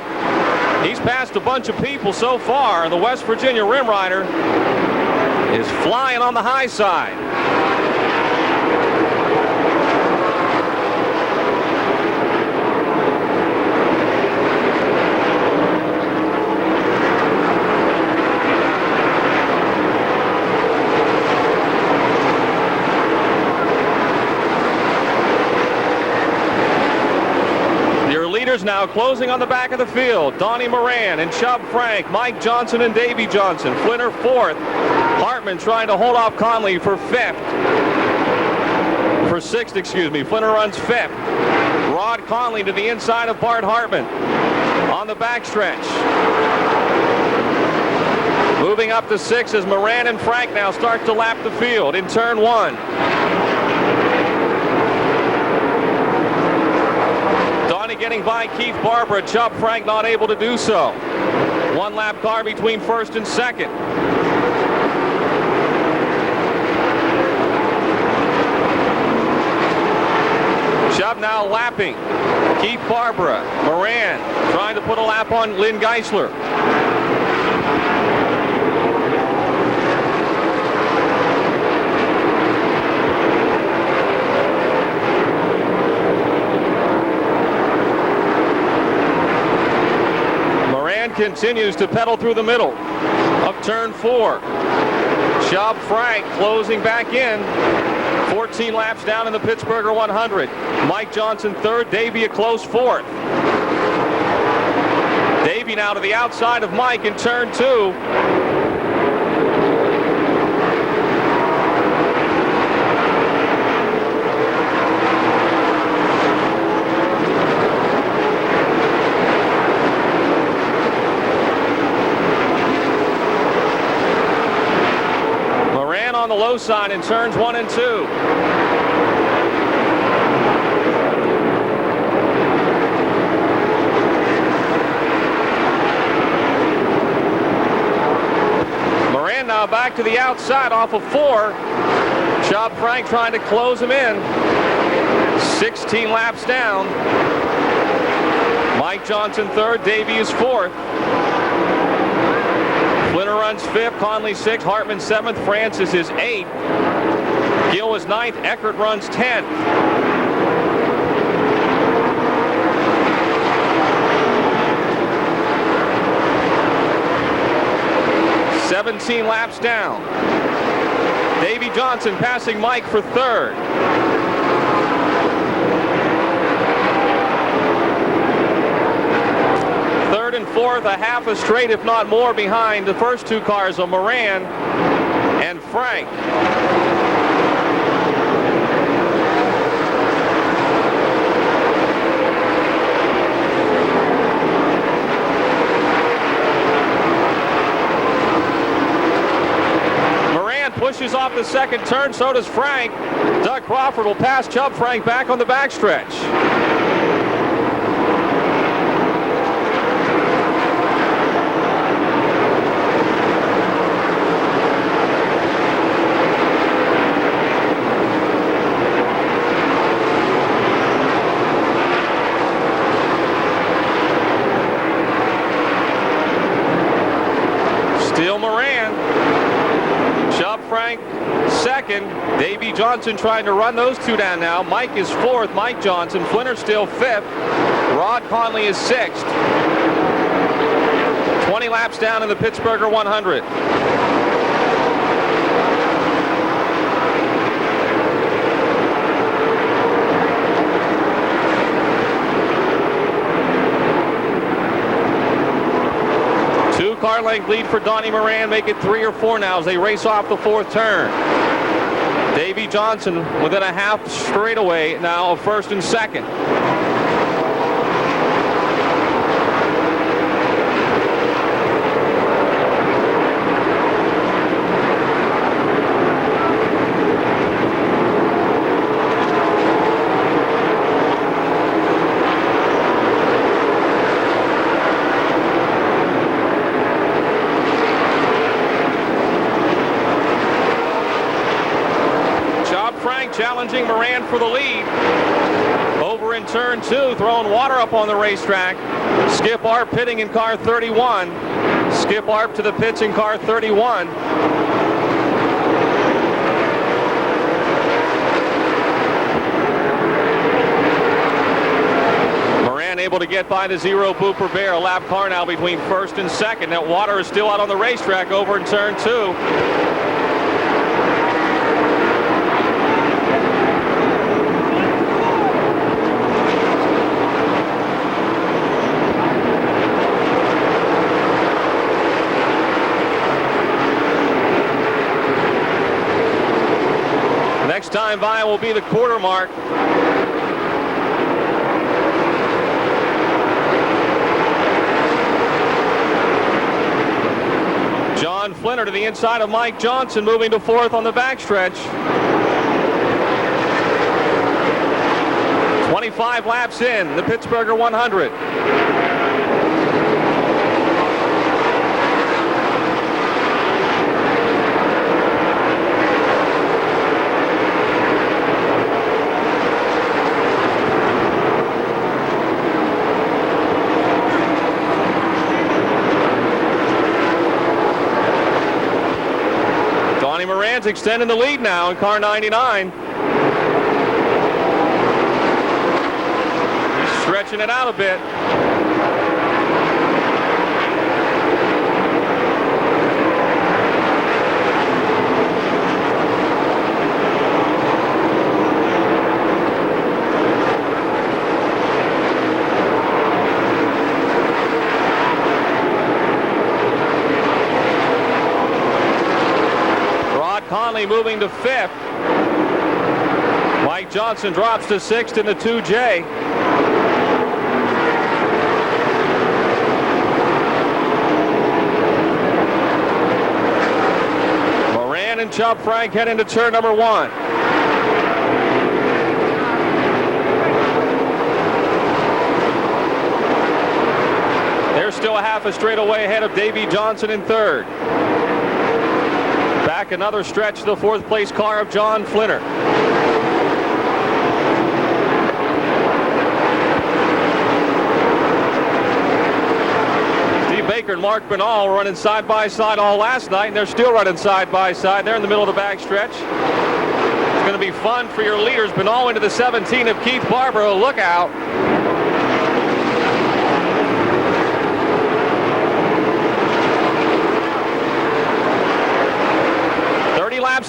He's passed a bunch of people so far. The West Virginia Rim Rider is flying on the high side. Now closing on the back of the field. Donnie Moran and Chubb Frank, Mike Johnson and Davey Johnson. Flinner 4th. Hartman trying to hold off Conley for 6th, excuse me. Flinner runs 5th. Rod Conley to the inside of Bart Hartman on the backstretch. Moving up to 6 as Moran and Frank now start to lap the field in turn 1. Getting by Keith Barber. Chubb Frank not able to do so. One-lap car between first and second. Chubb now lapping. Keith Barbara. Moran trying to put a lap on Lynn Geisler. Moran continues to pedal through the middle of turn 4. Chubb, Frank closing back in. 14 laps down in the Pittsburgher 100. Mike Johnson third, Davey a close fourth. Davey now to the outside of Mike in turn 2. On the low side in turns 1 and 2. Moran now back to the outside off of 4. Chubb Frank trying to close him in. 16 laps down. Mike Johnson third, Davey is fourth. Flinner runs 5th, Conley 6th, Hartman 7th, Francis is 8th. Gill is 9th, Eckert runs 10th. "17 laps down. Davey Johnson passing Mike for third. Third and fourth, a half a straight, if not more, behind the first 2 cars of Moran and Frank. Moran pushes off the second turn, so does Frank. Doug Crawford will pass Chubb Frank back on the backstretch. Still Moran. Chubb Frank second. Davey Johnson trying to run those 2 down now. Mike is 4th. Mike Johnson. Flinner still 5th. Rod Conley is 6th. 20 laps down in the Pittsburgher 100. Car length lead for Donnie Moran. Make it 3 or 4 now as they race off the 4th turn. Davey Johnson within a half straightaway now of first and second. Challenging Moran for the lead. Over in turn 2, throwing water up on the racetrack. Skip Arp pitting in car 31. Skip Arp to the pits in car 31. Moran able to get by the Zero Booper Bear. A lap car now between first and second. That water is still out on the racetrack over in turn 2. Next time by will be the quarter mark. John Flinner to the inside of Mike Johnson, moving to 4th on the backstretch. 25 laps in the Pittsburgher 100. Moran's extending the lead now in car 99. He's stretching it out a bit. Conley moving to 5th. Mike Johnson drops to 6th in the 2J. Moran and Chubb Frank head into turn number 1. They're still a half a straightaway ahead of Davey Johnson in 3rd. Back another stretch to the 4th place car of John Flinner. Steve Baker and Mark Benall running side by side all last night, and they're still running side by side. They're in the middle of the back stretch. It's going to be fun for your leaders. Benall into the 17 of Keith Barbaro. Look out.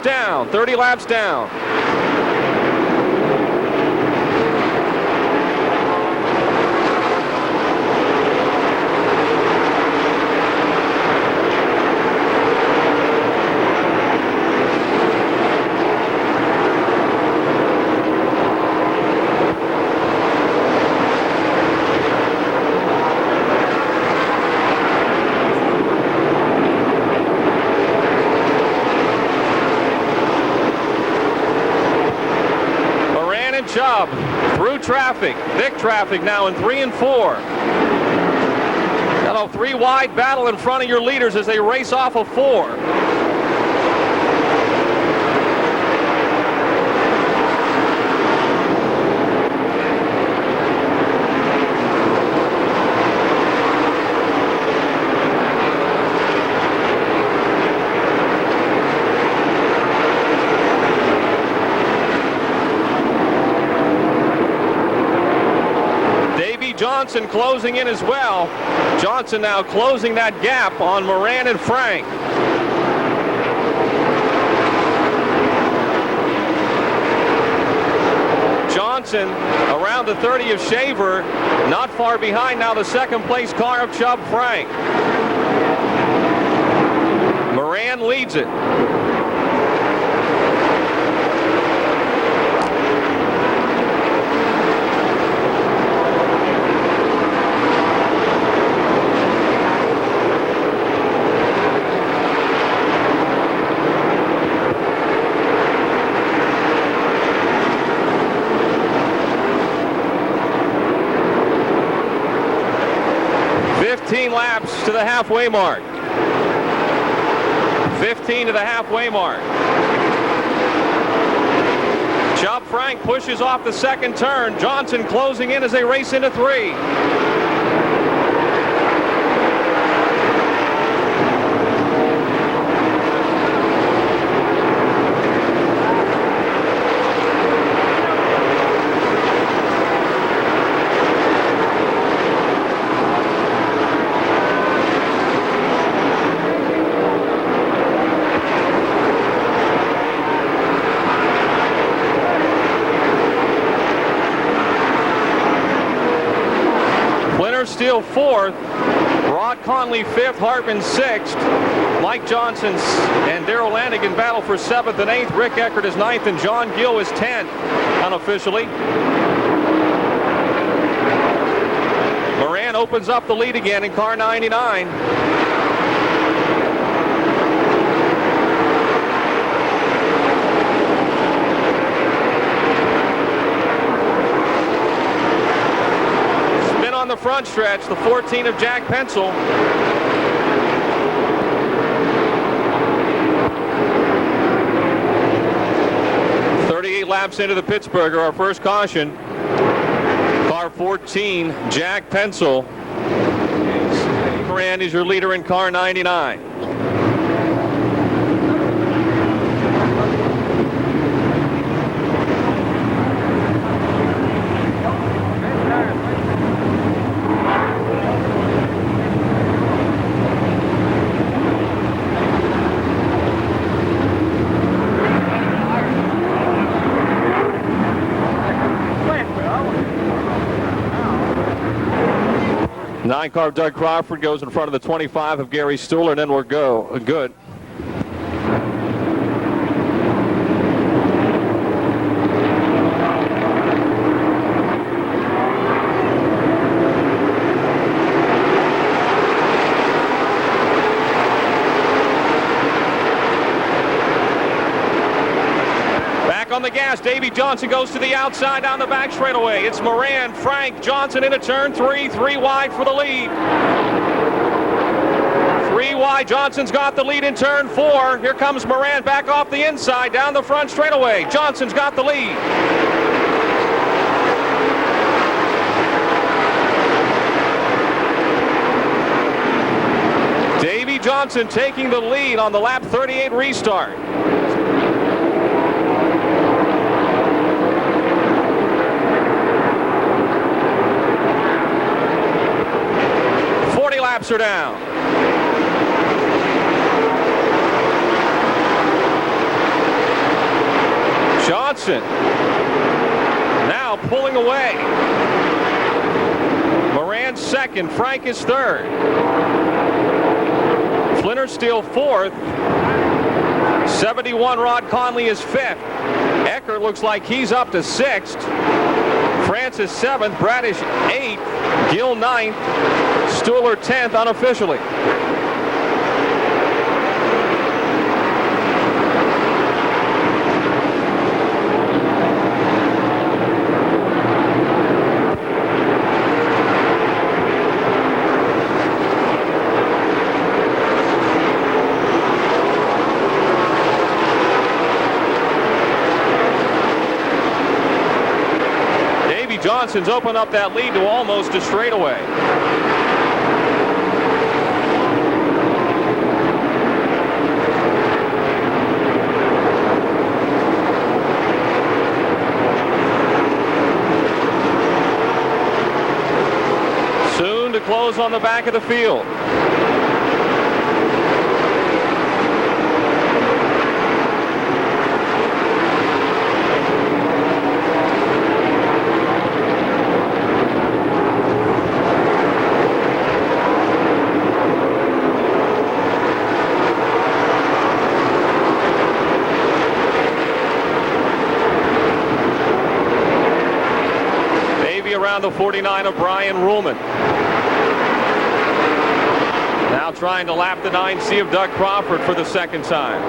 Down, 30 laps down. Chubb through traffic, thick traffic now in 3 and 4. Got a 3 wide battle in front of your leaders as they race off of 4. Johnson closing in as well. Johnson now closing that gap on Moran and Frank. Johnson around the 30 of Shaver, not far behind now the 2nd place car of Chubb Frank. Moran leads it. Laps to the halfway mark. 15 to the halfway mark. Chubb Frank pushes off the 2nd turn. Johnson closing in as they race into 3. Still 4th, Rod Conley 5th, Hartman 6th, Mike Johnson and Darrell Lanigan battle for 7th and 8th, Rick Eckert is 9th, and John Gill is 10th unofficially. Moran opens up the lead again in car 99. On the front stretch, the 14 of Jack Pencil. Laps into the Pittsburgher, our first caution. Car 14, Jack Pencil. Moran is your leader in car 99. 9-car Doug Crawford goes in front of the 25 of Gary Stuhler, and then we're good. On the gas, Davey Johnson goes to the outside down the back straightaway. It's Moran, Frank, Johnson into turn 3 wide for the lead. 3 wide, Johnson's got the lead in turn 4. Here comes Moran back off the inside down the front straightaway. Johnson's got the lead. Davey Johnson taking the lead on the lap 38 restart. Laps are down. Johnson now pulling away. Moran second, Frank is third. Flinner still fourth. 71 Rod Conley is fifth. Eckert looks like he's up to sixth. Francis seventh, Bradish eighth, Gill ninth, Stuhler 10th unofficially. Davey Johnson's opened up that lead to almost a straightaway. Close on the back of the field. Maybe around the 49 of Brian Ruhlman. Now trying to lap the 9C of Doug Crawford for the second time.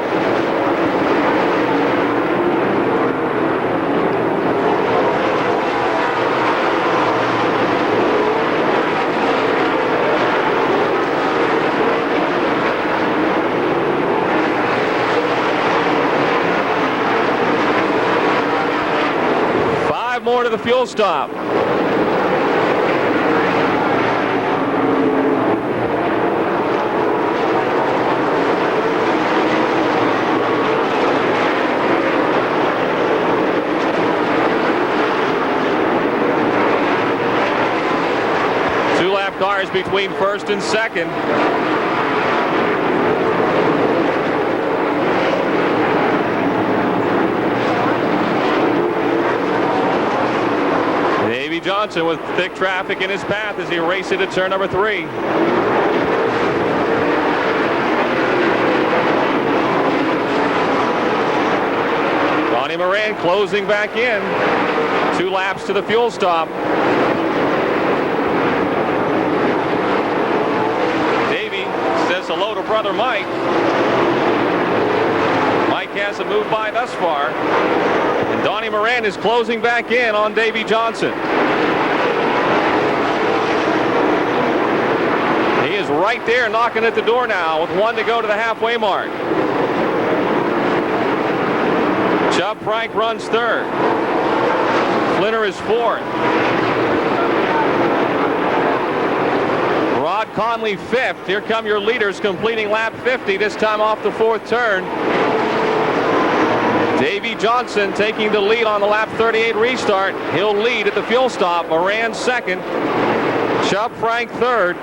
Five more to the fuel stop. Cars between first and second. Davey Johnson with thick traffic in his path as he races to turn number 3. Donnie Moran closing back in. 2 laps to the fuel stop. Hello to brother Mike. Mike hasn't moved by thus far. And Donnie Moran is closing back in on Davey Johnson. He is right there knocking at the door now with 1 to go to the halfway mark. Chubb Frank runs third. Flinner is fourth. Rod Conley fifth. Here come your leaders completing lap 50, this time off the 4th turn. Davey Johnson taking the lead on the lap 38 restart. He'll lead at the fuel stop. Moran second. Chubb Frank third.